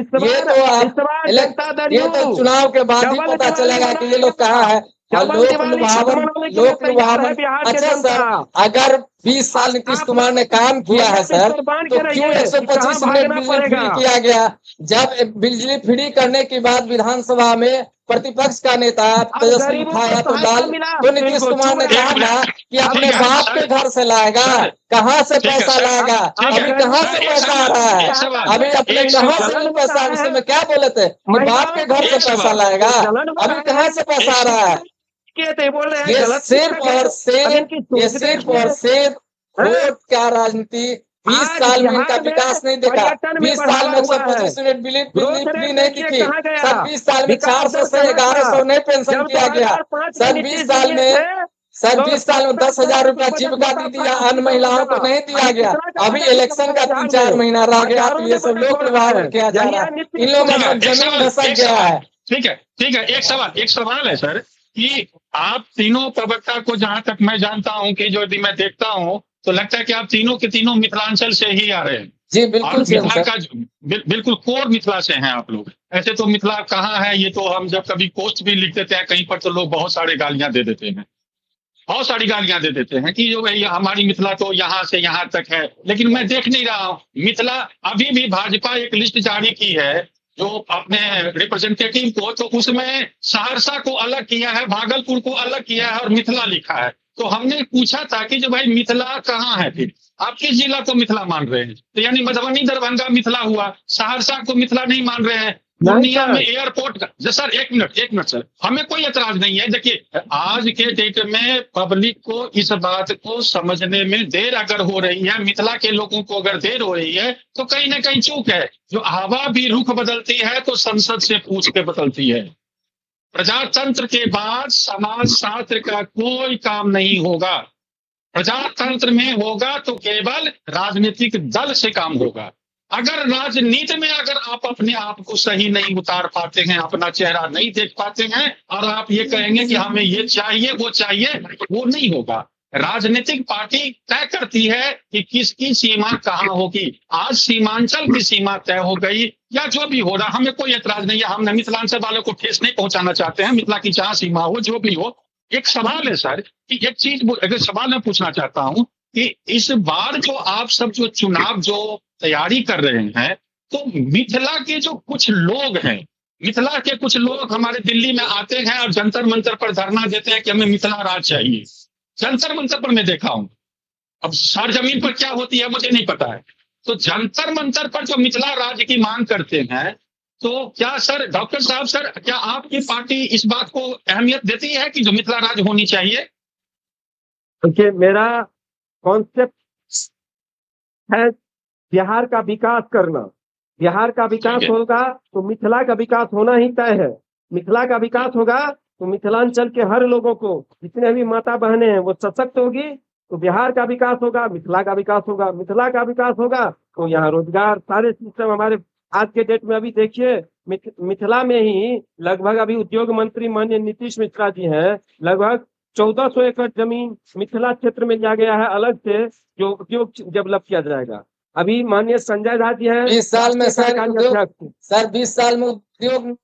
ये तो चुनाव के बाद ही पता चलेगा कि ये लोग कहाँ है। लोक लुभावन। अच्छा सर, अगर 20 साल नीतीश कुमार ने काम किया है सर, तो क्यों 125 यूनिट बिजली फ्री किया गया? जब बिजली फ्री करने के बाद विधानसभा में प्रतिपक्ष का नेता तेजस्वी उठाया तो नीतीश कुमार ने कहा कि अपने बाप के घर से लाएगा, कहाँ से पैसा लाएगा? अभी कहाँ से पैसा आ रहा है? अभी अपने कहाँ से पैसा, उस समय क्या बोले थे, बाप के घर से पैसा लाएगा, अभी कहाँ से पैसा आ रहा है? ये सिर्फ और सिर्फ वोट का राजनीति। 20 साल में इनका विकास नहीं देखा। 20 साल में 125 यूनिट बिजली फ्री नहीं दिखी सर। 20 साल में 400 से 1100 नहीं पेंशन किया गया सर। 20 साल में 10,000 रुपया जीविका दीदी या अन्य महिलाओं को नहीं दिया गया। अभी इलेक्शन का 3-4 महीना रह गया तो ये सब लोक लुभावन किया जा रहा है। इन लोगों का जमीन धसक गया है। ठीक है। एक सवाल है सर कि आप तीनों प्रवक्ता को, जहां तक मैं जानता हूं कि जो यदि मैं देखता हूं तो लगता है कि आप तीनों के तीनों मिथिलांचल से ही आ रहे हैं। जी बिल्कुल। मिथिला का बिल्कुल कोर मिथिला से हैं आप लोग। ऐसे तो मिथिला कहाँ है, ये तो हम जब कभी पोस्ट भी लिख देते हैं कहीं पर तो लोग बहुत सारी गालियां दे देते हैं, कि जो भाई हमारी मिथिला तो यहाँ से यहाँ तक है। लेकिन मैं देख नहीं रहा हूँ मिथिला। अभी भी भाजपा एक लिस्ट जारी की है जो अपने रिप्रेजेंटेटिव को, तो उसमें सहरसा को अलग किया है, भागलपुर को अलग किया है और मिथिला लिखा है। तो हमने पूछा था कि जो भाई मिथिला कहाँ है, फिर आप किस जिला को मिथिला मान रहे हैं? तो यानी मधुबनी दरभंगा मिथिला हुआ, सहरसा को मिथिला नहीं मान रहे हैं, पूर्णिया सर। में एयरपोर्ट का सर एक मिनट सर, हमें कोई एतराज नहीं है। देखिए आज के डेट में पब्लिक को इस बात को समझने में देर अगर हो रही है, मिथिला के लोगों को अगर देर हो रही है, तो कहीं ना कहीं चूक है। जो हवा भी रुख बदलती है तो संसद से पूछ के बदलती है। प्रजातंत्र के बाद समाज शास्त्र का कोई काम नहीं होगा। प्रजातंत्र में होगा तो केवल राजनीतिक दल से काम होगा। अगर राजनीति में अगर आप अपने आप को सही नहीं उतार पाते हैं, अपना चेहरा नहीं देख पाते हैं, और आप ये कहेंगे कि हमें ये चाहिए, वो नहीं होगा। राजनीतिक पार्टी तय करती है कि किसकी सीमा कहाँ होगी। आज सीमांचल की सीमा तय हो गई या जो भी हो रहा, हमें कोई एतराज नहीं है। हम मिथिलांचल वालों को ठेस नहीं पहुंचाना चाहते हैं। मिथिला की जहां सीमा हो, जो भी हो। एक सवाल है सर कि एक चीज अगर सवाल मैं पूछना चाहता हूं कि इस बार जो आप सब जो चुनाव जो तैयारी कर रहे हैं, तो मिथिला के जो कुछ लोग हैं, मिथिला के कुछ लोग हमारे दिल्ली में आते हैं और जंतर मंतर पर धरना देते हैं कि हमें मिथिला राज चाहिए। जंतर मंतर पर मैं देखा हूं, अब सरजमीन पर क्या होती है मुझे नहीं पता है। तो जंतर मंतर पर जो मिथिला राज्य की मांग करते हैं, तो क्या सर डॉक्टर साहब सर, क्या आपकी पार्टी इस बात को अहमियत देती है कि जो मिथिला राज्य होनी चाहिए? देखिए मेरा कॉन्सेप्ट है बिहार का विकास करना। बिहार का विकास ठीक है। होगा तो मिथिला का विकास होना ही तय है। मिथिला का विकास होगा तो मिथिलांचल के हर लोगों को, जितने भी माता बहनें हैं, वो सशक्त होगी तो बिहार का विकास होगा, मिथिला का विकास होगा। मिथिला का विकास होगा तो यहाँ रोजगार, सारे सिस्टम हमारे आज के डेट में अभी देखिए मिथिला में ही लगभग अभी उद्योग मंत्री माननीय नीतीश मिश्रा जी हैं, लगभग 1400 एकड़ जमीन मिथिला क्षेत्र में लिया गया है अलग से, जो उद्योग डेवलप किया जाएगा। अभी माननीय संजय झा जी हैं 20 साल में सर कार्यकारी उद्योग, अध्यक्ष सर 20 साल में उद्योग हैं।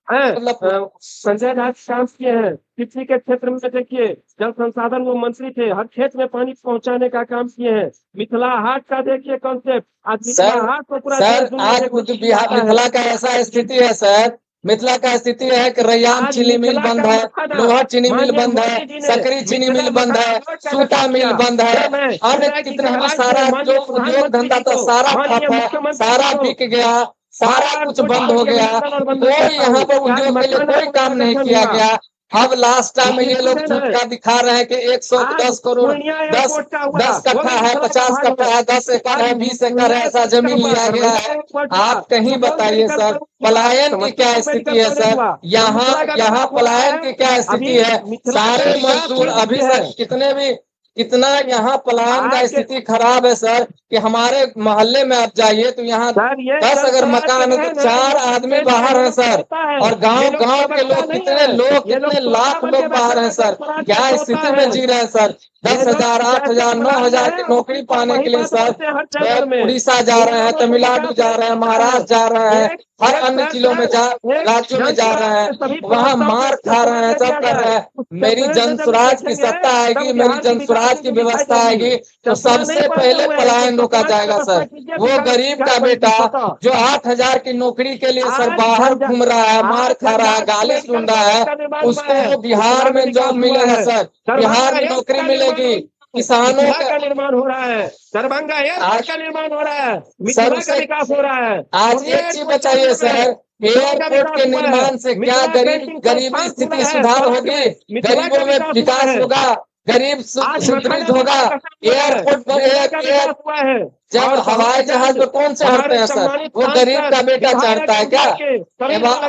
संजय झा काम किए हैं। कृषि के क्षेत्र में देखिए जल संसाधन वो मंत्री थे, हर खेत में पानी पहुंचाने का काम किए हैं। मिथिला हाट का देखिए कॉन्सेप्ट, आज मिथिला सर हाट को पूरा सर देश दुनिया आज देखने बिहार जाता है। मिथिला का ऐसा स्थिति है सर, मिथिला का स्थिति है कि रैयाम आज चीनी मिल मिथिला बंद का है, मखाना, लोहा चीनी मिल माननीय बंद है, मोदी जी ने सकरी चीनी मिथिला मिल बंद है, मखाना का सूता मिल किया। बंद है, जब मैं अन्य मिथिला की कितना गवाही सारा से जो माननीय उद्योग प्रधानमंत्री धंधा जी था को, सारा माननीय ठप है, मुख्यमंत्री सारा जी को, बिक गया, सारा कुछ बंद हो गया। कोई यहाँ पर उद्योग के लिए कोई काम नहीं किया गया। अब लास्ट टाइम में ये लोग झटका दिखा रहे हैं कि 110 करोड़ 10 कट्ठा है, 50 कट्ठा है, 10 एकड़ है, 20 एकड़ है, ऐसा जमीन लिया गया है। आप कहीं बताइए सर पलायन की क्या स्थिति है सर? यहाँ पलायन की क्या स्थिति है? सारे मजदूर अभी सर कितना यहाँ पलायन का स्थिति खराब है सर कि हमारे मोहल्ले में आप जाइए तो यहाँ 10 अगर मकान है तो 4 आदमी बाहर है सर। और गांव के लोग कितने लाख लोग बाहर हैं सर। क्या स्थिति में जी रहे हैं सर? 10,000, 8,000, 9,000 की नौकरी पाने के लिए सर उड़ीसा जा रहे हैं, तमिलनाडु जा रहे हैं, महाराष्ट्र जा रहे हैं, हर अन्य जिलों में राज्यों में जा रहे हैं, वहाँ मार खा रहे हैं, सब कर रहे हैं। मेरी जन स्वराज की सत्ता आएगी, मेरी जन स्वराज की व्यवस्था आएगी तो सबसे पहले पलायन रोका जाएगा सर। वो गरीब का बेटा जो 8,000 की नौकरी के लिए सर बाहर घूम रहा है, मार खा रहा है, गाली सुन रहा है, उसको बिहार में जॉब मिलेगा सर, बिहार में नौकरी मिलेगी। किसानों का निर्माण हो रहा है, दरभंगा एयरपोर्ट का निर्माण हो रहा है, मिथिला का विकास हो रहा है। आज एक चीज बताइए सर, एयरपोर्ट के निर्माण से क्या गरीबी स्थिति सुधार होगी? गरीबों में विकास होगा, गरीब सुदृढ़ होगा। एयरपोर्ट पर जब हवाई जहाज में कौन चढ़ते हैं सर? वो गरीब का बेटा चढ़ता है क्या?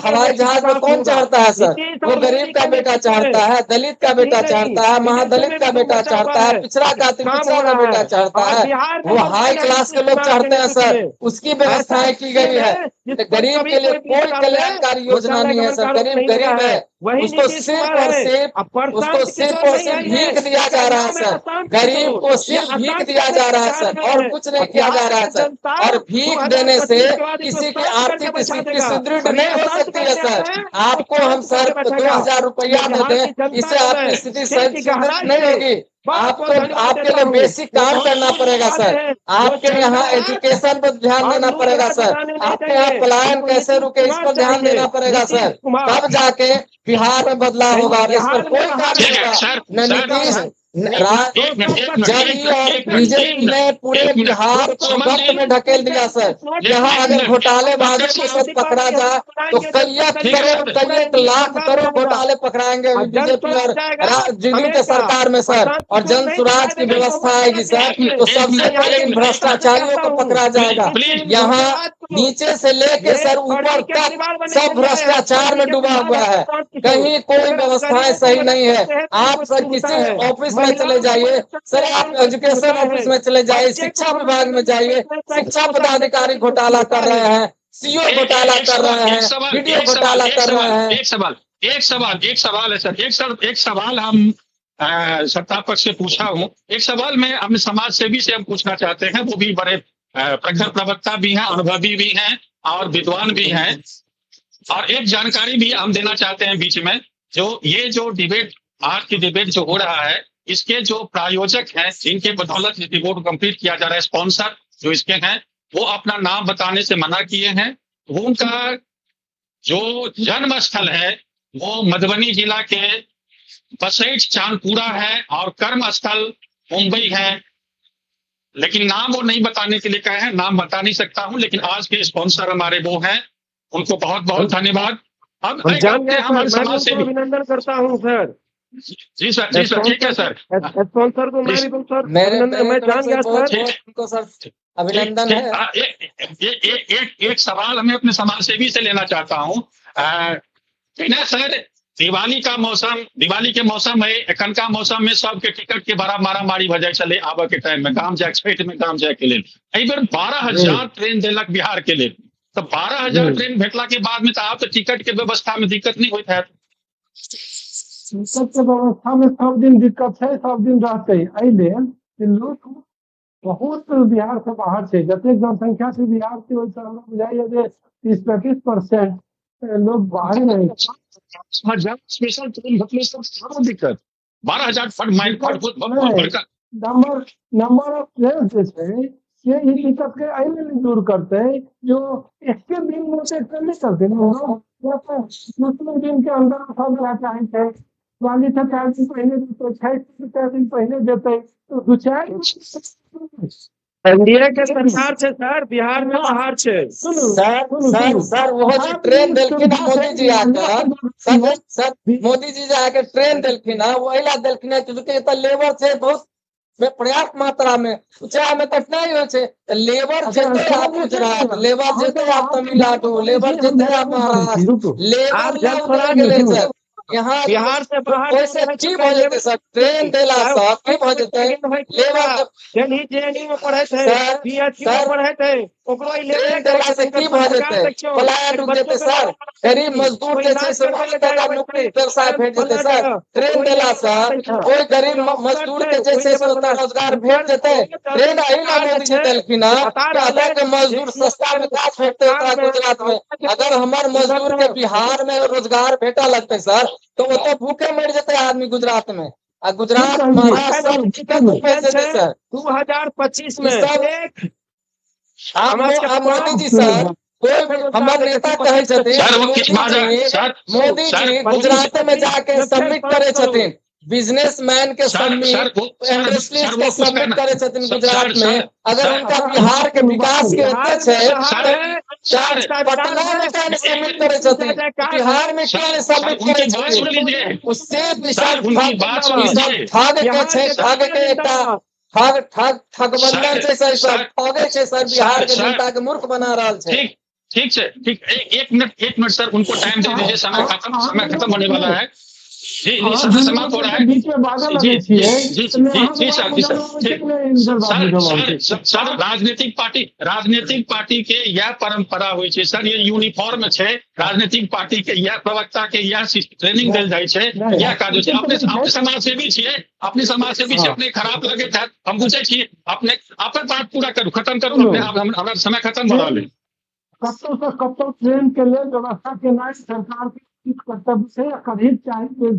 हवाई जहाज में कौन चढ़ता है सर? वो गरीब का बेटा चढ़ता है, दलित का बेटा चढ़ता है, महादलित का बेटा चढ़ता है, पिछड़ा का बेटा चढ़ता है, वो हाई क्लास के लोग चढ़ते हैं सर। उसकी व्यवस्थाएं की गई है। गरीब के लिए कोई कल्याणकारी योजना नहीं है सर। गरीब है, उसको सिर्फ और सिर्फ भीख दिया जा रहा है सर। गरीब को सिर्फ भीख दिया जा रहा है सर, और कुछ नहीं किया जा रहा है सर। और भीख देने से किसी की आर्थिक स्थिति सुदृढ़ नहीं हो सकती है सर। आपको हम सर 2,000 रुपया दे दें, इससे आपकी स्थिति सुदृढ़ नहीं होगी। आपके लिए बेसिक काम करना पड़ेगा सर। आपके यहाँ एजुकेशन पर ध्यान देना पड़ेगा सर। आपके यहाँ पलायन कैसे रुके इस पर ध्यान देना पड़ेगा सर। तब जाके बिहार में बदलाव होगा। इस पर कोई काम नहीं होगा। जदयू और बीजेपी ने पूरे बिहार को वक्त में ढकेल दिया सर। यहाँ अगर घोटालेबाजों के साथ पकड़ा जाए तो कई करोड़ कई लाख करोड़ घोटाले पकड़ाएंगे बीजेपी और दिल्ली के सरकार में सर, और जन सुराज की व्यवस्था आएगी सर, तो सबसे पहले इन भ्रष्टाचारियों को पकड़ा जाएगा। यहाँ नीचे से लेके सर ऊपर तक सब भ्रष्टाचार में डूबा हुआ है, कहीं कोई व्यवस्थाएं सही नहीं है। आप सर किसी ऑफिस में चले जाइए सर, आप एजुकेशन ऑफिस में चले जाइए, शिक्षा विभाग में जाइए, शिक्षा पदाधिकारी घोटाला कर रहे हैं, सीओ घोटाला कर रहे हैं, वीडियो घोटाला कर रहे हैं। एक सवाल है सर, एक सवाल हम सत्ता पक्ष से पूछा हूँ, एक सवाल मैं अपने समाज सेवी से हम पूछना चाहते हैं, वो भी बड़े प्रखर प्रवक्ता भी हैं, अनुभवी भी हैं और विद्वान भी हैं, और एक जानकारी भी हम देना चाहते हैं बीच में। जो डिबेट आज की डिबेट जो हो रहा है, इसके जो प्रायोजक हैं, जिनके बदौलत इस डिबेट को कंप्लीट किया जा रहा है, स्पॉन्सर जो इसके हैं, वो अपना नाम बताने से मना किए हैं। वो उनका जो जन्म स्थल है वो मधुबनी जिला के बसैठ चांदपुरा है और कर्म स्थल मुंबई है, लेकिन नाम वो नहीं बताने के लिए कहे हैं। नाम बता नहीं सकता हूं, लेकिन आज के स्पॉन्सर हमारे वो हैं, उनको बहुत बहुत धन्यवाद। अब समाज से अभिनंदन करता हूँ सर। जी सर, ठीक है सर। स्पॉन्सर को मैं जान गया सर, उनको सर अभिनंदन है। एक सवाल मैं अपने समाज सेवी से लेना चाहता हूँ सर। दिवाली के मौसम है, एखन का मौसम में सबके टिकट के बड़ा मारामारी भ जाए चले आबे के टाइम में, काम जाए छठ में काम जाए के लिए। एहि बेर 12,000 ट्रेन देलक बिहार के लिए, तो 12,000 ट्रेन भेटला के बाद में तो आप तो टिकट के व्यवस्था में दिक्कत नहीं होता है? टिकट के व्यवस्था में सब दिन दिक्कत है, सब दिन रहते हैं। लोग बहुत बिहार से बाहर से जते जनसंख्या से बिहार के वैसे हमरा बुझाइए जे 30-35% लोग बाहर रहे। स्पेशल ट्रेन भेटले सब दिक्कत 12,000 फट माइल फट नंबर ऑफ ट्रेन से ये दिक्कत के आइले नहीं दूर करते जो एक के दिन में से नहीं करते दिन के अंदर सब चाहे थे वाली था 4 दिन पहले तो 6 दिन पहले देते तो 2-4 एनडीए के सरकार से सर बिहार में बाहर से सर वो जो ट्रेन दिलखिन मोदी जी आकर सर मोदी जी आके ट्रेन दिलखिन वो इला दिलखिन क्योंकि तो लेबर से बहुत पर्याप्त मात्रा में ऊंचाई में कठिनाई हो छे। लेबर जेते आप गुजरात, लेबर जेते आप तमिलनाडु, लेबर जेते आप महाराष्ट्र, लेबर गेले सर यहाँ बिहार से बाहर वैसे की भ जेते सर ट्रेन देला से की भ जेते लेबर जेएनयू में पढ़े थे, बीएचयू में पढ़े थे, ओकरो ट्रेन देला से की भ जेते पलायन रुक जेते सर। गरीब मजदूर के छै से टका नौकरी व्यवसाय भेट जेते सर। ट्रेन देला से कोई गरीब मजदूर के जैसे रोजगार भेट जेते। ट्रेन अहिला मोदी जी देलखिन कहते के मजदूर सस्ता में काज भेटते गुजरात में। अगर हमार मजदूर के बिहार में रोजगार भेटा लगते सर तो वो तो भूखे मर जेते आदमी गुजरात में। गुजरात महाराष्ट्र सब टिकट पैसे दे सर 2025 में मोदी जी सर कोई हमारे नेता कहे छथिन मोदी जी गुजरात में जाके सबमिट करे छथिन, बिजनेसमैन के सबमिट इंडस्ट्रीज के सबमिट करे छथिन गुजरात में। अगर उनका बिहार के विकास के उद्देश्य है पटना में क्या सबमिट करे छथिन, बिहार में क्या सबमिट करे छथिन, उससे ठग के एकटा ठगबंधन छै सर, ठगे छै सर, बिहार के जनता के मूर्ख बना रहा है। ठीक है, ठीक। एक मिनट सर, उनको टाइम दे दीजिए, समय खत्म होने वाला है। जी समाप्त हो रहा है। सर राजनीतिक पार्टी के यह परंपरा होइ छै सर, ये यूनिफॉर्म छै राजनीतिक पार्टी के, यह प्रवक्ता के यह ट्रेनिंग देल जाइ छै, यह काज होइ छै। अपने समाज सेवी छियै, अपने खराब लगे हम पूछे छियै, अपने अपन बात पूरा करू, खत्म करू, हमारा समय खत्म हो रहा है। कब तो ट्रेन के लिए व्यवस्था के नाम सरकार के कर्तव्य से करीब चाहिए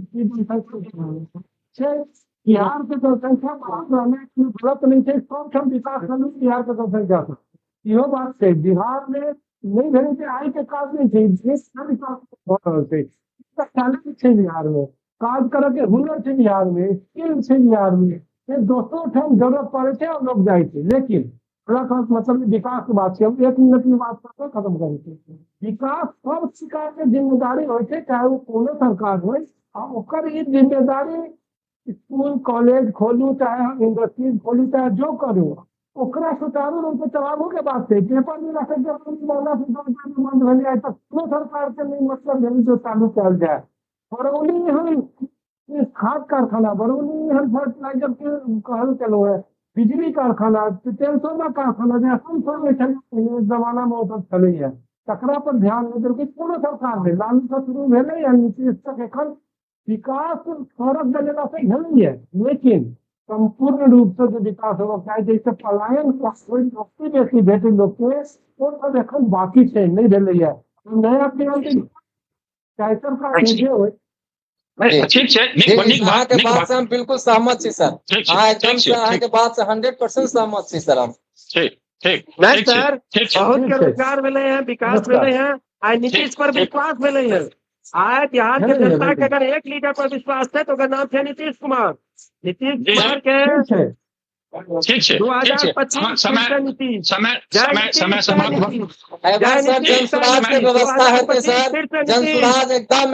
बिहार के जनसंख्या बढ़ने की जरूरत नहीं है, सब विकास करने बिहार के जनसंख्या से यो बात है। बिहार में नहीं भेजे आय के काज नहीं है, विकास हो रहा है बिहार में। काज करे के हुनर छे बिहार में, स्किल छे बिहार में, ये 200 ठाम जरूरत पड़े थे और लोग जाए थे। लेकिन थोड़ा सा मतलब विकास की बात है, हम 1 मिनट की बात करके खत्म करें थे। विकास सब सरकार के जिम्मेदारी होय छै, चाहे वो कोनो सरकार हो, ओकर ई जिम्मेदारी स्कूल कॉलेज खोलू, चाहे इंडस्ट्रीज खोलू, चाहे जो करू, ओकरा सुचारू रूप से चलाबो के बात है। पेपर में रखे के महीना से 2 महीना में बंद हो जाए तो कोनो सरकार के नहीं मतलब है जो चालू कल जाए। बरौनी हम खाद कारखाना, बरौनी हम फर्टिलाइजर के कहल चलो है, बिजली कारखाना, ट्रांसफार्मर कारखाना, जमाना में होता चले है, तकरा पर ध्यान नहीं देलकै कोनो सरकार ने। लालू से शुरू भेलै या नीतीश तक एखन विकास सड़क देला से भेलै है, लेकिन संपूर्ण रूप से जो विकास होगा चाहे जैसे पलायन कोई बेसी भेटे लोग के वो सब एखन बाकी है, नहीं भेलै है। नया चाहे सरकार भेजे हो। ठीक है, अहाँ के बात से हम बिल्कुल सहमत छी सर, अहाँ एकदम से अहाँ के बात से 100% सहमत छी सर हम। ठीक ठीक नहीं सर, बहुत के रोजगार मिले हैं, विकास मिले हैं, आज नीतीश पर विश्वास मिले हैं। आज बिहार के जनता के अगर एक लीडर पर विश्वास है तो नाम है नीतीश कुमार। नीतीश कुमार के ठीक है 2025 नीति समय सर जनसुराज के व्यवस्था है सर, जनसुराज एकदम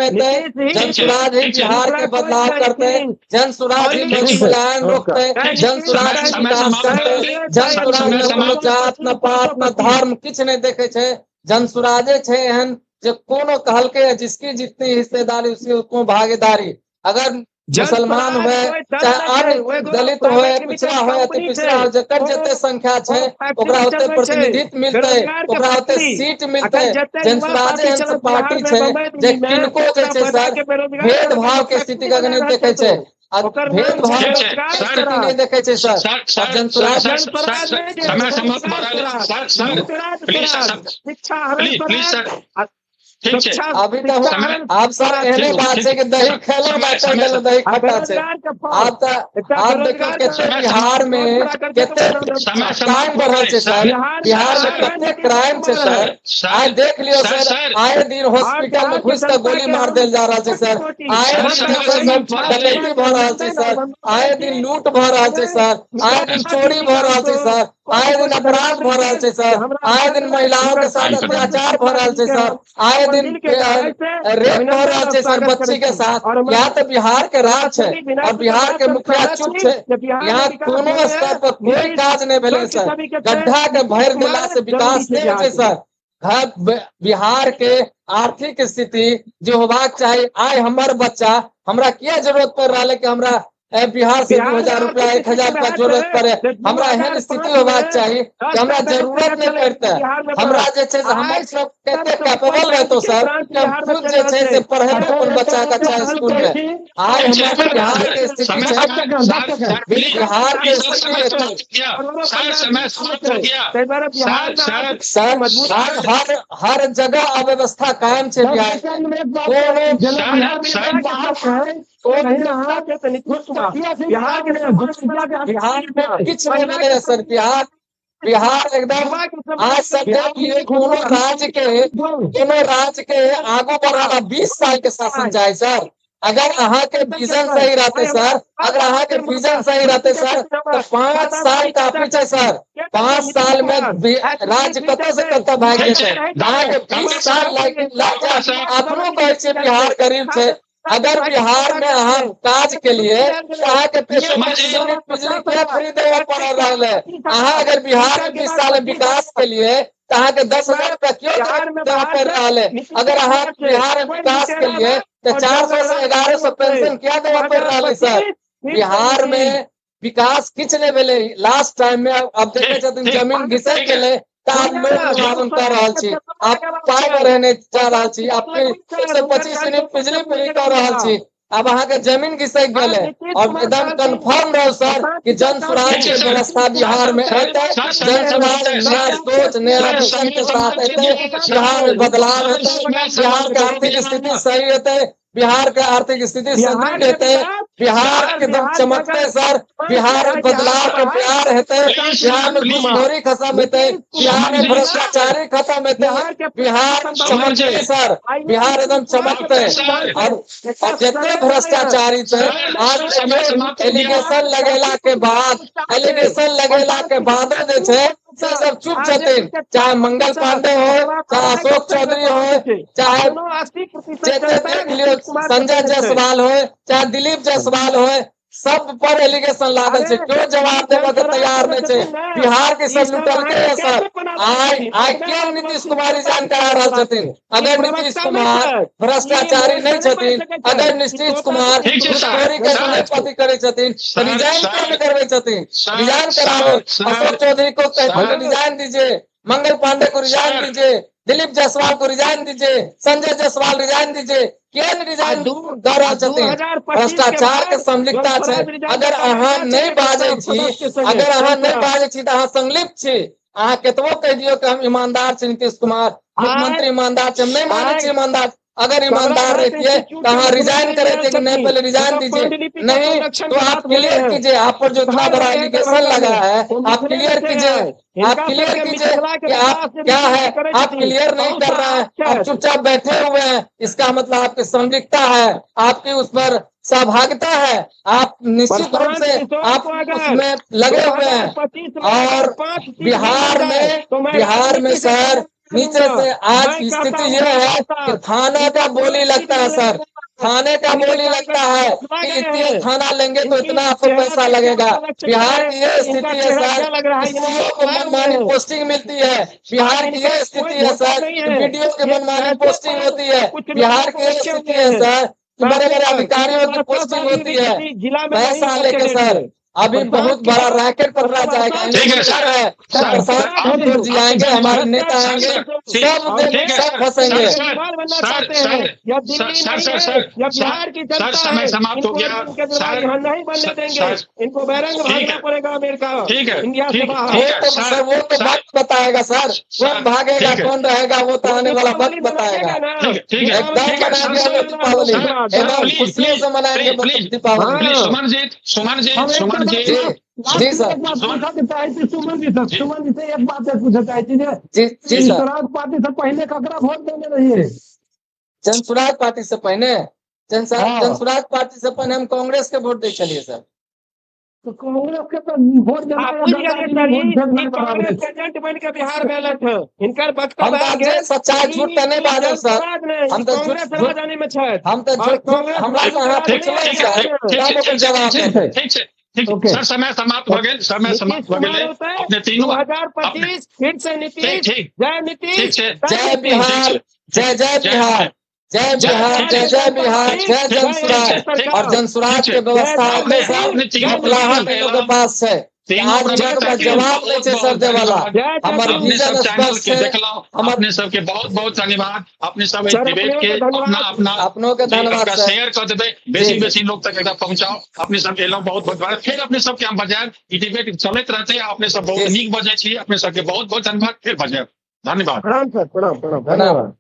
जनसुराज ही बिहार के बदलाव करते, जनसुराज ही पलायन रोकते, जनसुराज ही विकास करते, जनसुराज न जात न पात न धर्म किछ नहीं देखे छे, जनसुराजे छे एहन जो कोनो कहलके जिसकी जितनी हिस्सेदारी उसकी उतनी भागीदारी। अगर मुसलमान हुए चाहे अन्य दलित हुए, पिछड़ा हुए अति पिछड़ा हो, जकर जते संख्या छे ओकरा होते प्रतिनिधित्व मिलते, ओकरा होते सीट मिलते। जनसुराजे एहन पार्टी छे जे किनको जे छे सर भेदभाव के स्थिति का नहीं देखे छे, भेदभाव के स्थिति नहीं देखे छे सर। जनसुराज अभी तो आप सर एहने बात है कि दही खेलो बाटे गेलो दही खट्टा छे। आप देखो केते बिहार में केते क्राइम बढ़ल छे सर, बिहार में केते क्राइम छे सर। आज देख लियो सर, आए दिन हॉस्पिटल में घुस के गोली मार देल जा रहा है सर, आए दिन डकैती भ रहा है सर, आए दिन लूट भ रहा है सर, आए दिन चोरी भ रहा है सर, आए दिन अपराध भ रहा है सर, आए दिन महिलाओं के साथ अत्याचार भ रहा है सर, आए दिन रेप हो रहा है सर बच्ची के साथ। यहाँ तो बिहार के राज है और बिहार के मुखिया चुप है, यहाँ कोनो स्तर पर कोई काज नहीं भेले सर, गड्ढा के भर दिला से विकास नहीं होते सर। बिहार के आर्थिक स्थिति जो होबाक चाहिए, आय हमार बच्चा हमरा क्या जरूरत पड़ रहा है कि हमरा बिहार से 2000 रुपया 1000 रुपया जरूरत पड़े, हमरा एहन स्थिति होबाक चाहिए कि हमरा जरूरत नहीं पड़ते। हमरा जे छे हमर सब केते कैपेबल रहतो सर कि हम खुद जे छे से पढ़ेबे अपन बच्चा के अच्छा स्कूल में। आज हमारे बिहार के स्थिति है, बिहार के स्थिति सर हर जगह अव्यवस्था कायम छे बिहार में किछ नहीं मिले सर। बिहार एकदम आज सब कोनो राज्य के आगू बढ़ा 20 साल के शासन जाए सर। अगर अहाँ के विजन सही रहते सर, अगर अहाँ के विजन सही रहते सर तो 5 साल काफी है सर। 5 साल में राज्य कत से कत भाग गए, अहाँ के 20 साल अपनो कहे बिहार गरीब है। अगर बिहार में अहाँ काज के लिए अहाँ के बिजली क्या फ्री देवे पड़ रहा है, अहाँ अगर बिहार में 20 साल विकास के लिए अहाँ के 10,000 रुपया क्यों देवे पड़ रहा है। अगर अहाँ बिहार में विकास के लिए तो 400 से 1100 पेंशन क्या देवे पड़ रहा है सर। बिहार में विकास किछ नहीं भेले लास्ट टाइम में। अब देखे छथिन जमीन घिसक गेले आप लोग उत्पादन कर रहा छी, आप पाई रहने जा रहा छी, आप 125 यूनिट बिजली फ्री कर रहा छी। अब अहाँ के जमीन घिसक गेले और एकदम कंफर्म रहो सर कि जन स्वराज की व्यवस्था बिहार में होते, जन स्वराज नया सोच नया विजन के साथ होते, बिहार में बदलाव होते, बिहार के आर्थिक स्थिति सही होते, बिहार का आर्थिक स्थिति सुदृढ़ हेते बिहार एकदम चमकते सर, बिहार में बदलाव के प्यार हेते, बिहार में घुसखोरी खत्म हेते, बिहार में भ्रष्टाचारी खत्म हेते, बिहार चमकते सर, बिहार एकदम चमकते। और जितने भ्रष्टाचारी थे आज एलिगेशन लगेला के बाद से सब चुप छथिन, चाहे मंगल पांडे हो, चाहे अशोक चौधरी हो, चाहे देख लियो संजय जायसवाल हो, चाहे दिलीप जायसवाल हो, सब पर एलिगेशन लागल छे, क्यों जवाब देवे के तैयार नहीं छे। बिहार के सब लुटल के सर, आई क्यों नीतीश कुमार रिजाइन करा रहल छथिन। अगर नीतीश कुमार भ्रष्टाचारी नहीं छथिन, अगर नीतीश कुमार घूसखोरी के पति करे छथिन, तो रिजाइन क्यों नहीं करवे छथिन। रिजाइन कराओ, अशोक चौधरी को रिजाइन दीजिए, मंगल पांडे को रिजाइन दीजिए, दिलीप जायसवाल को रिजाइन दीजिए, संजय जायसवाल रिजाइन दीजिए। केन रिजाइन दऽ रहल छथिन, भ्रष्टाचार के संलिप्तता छै। अगर अहाँ नहीं बाजै छी, तऽ अहाँ संलिप्त छी। अहाँ केतबो कहि दियौ कि हम ईमानदार छी, नीतीश कुमार मुख्यमंत्री ईमानदार छै, हम नहीं मानै छी ईमानदार। अगर ईमानदार रहती तो हाँ रिजाइन करे थे कि नहीं, पहले रिजाइन दीजिए। नहीं तो आप क्लियर कीजिए, आप पर जो इतना बड़ा एलिगेशन लगा है आप क्लियर कीजिए, आप क्लियर कीजिए कि आप क्या है। आप क्लियर नहीं कर रहे हैं, आप चुपचाप बैठे हुए हैं, इसका मतलब आपकी संलिप्तता है, आपकी उस पर सहभागिता है, आप निश्चित रूप से आप उसमें लगे हुए हैं। और बिहार में सर नीचे से आज की स्थिति यह है कि थाने का बोली लगता है सर, थाने का बोली लगता है कि इतने थाना लेंगे तो इतना आपको पैसा लगेगा। बिहार की यह स्थिति है सर, सीओ को मनमानी पोस्टिंग मिलती है। बिहार की यह स्थिति है सर, वीडियो की मनमानी पोस्टिंग होती है। बिहार की यह स्थिति है सर, बड़े बड़े अधिकारियों की पोस्टिंग होती है पैसा लेके सर। अभी बहुत बड़ा रैकेट पकड़ा जाएगा। ठीक है सर, जी आएंगे, हमारे नेता आएंगे, सब फंसेंगे। सर समय समाप्त हो गया। नहीं बनने देंगे, इनको बैरंग भागना पड़ेगा अमेरिका, ठीक है, इंडिया से सर वो तो वक्त बताएगा सर, कौन भागेगा कौन रहेगा वो तो आने वाला वक्त बताएगा। एकदम खुशियों से मनाएंगे दीपावली। सुमन जी जी सर, सुमन जी से एक बात पूछना चाहती है, जी सर, स्वराज पार्टी से पहले ककरा वोट देने रहिए? जन स्वराज पार्टी से पहले जन स्वराज पार्टी से पहले हम कांग्रेस के वोट दे चलिए सर। तो कांग्रेस के तो वोट कांग्रेस एजेंट बन के बिहार में अलग है, इनकर वक्तव्य सच्चाई झूठ तो नहीं बाजो सर, हम तो झूठ जाने में छे, हम तो झूठ हमरा ठीक सर, समय समाप्त हो गए, समय समाप्त हो गए। अपने तीनों 2025 फिर से नीतीश, जय नीतीश, जय बिहार, जय जय बिहार, जय बिहार, जय जय बिहार, जय जन स्वराज। और जन स्वराज के व्यवस्था के पास है, आज जवाब नहीं छे सर दे वाला। हमारे विजन स्पष्ट है, अपने सबके बहुत बहुत धन्यवाद। अपने सब डिबेट के अपनों के धन्यवाद सर, शेयर कर देते, बेसी लोग तक एकदम पहुंचाओ। अपने सब एलो बहुत धन्यवाद। फिर अपने सब के हम बजाय डिबेट चलते रहते हैं, अपने सब बहुत नीक बजे छी, अपने सबके बहुत बहुत धन्यवाद। फिर बजाय धन्यवाद। प्रणाम सर, प्रणाम धन्यवाद।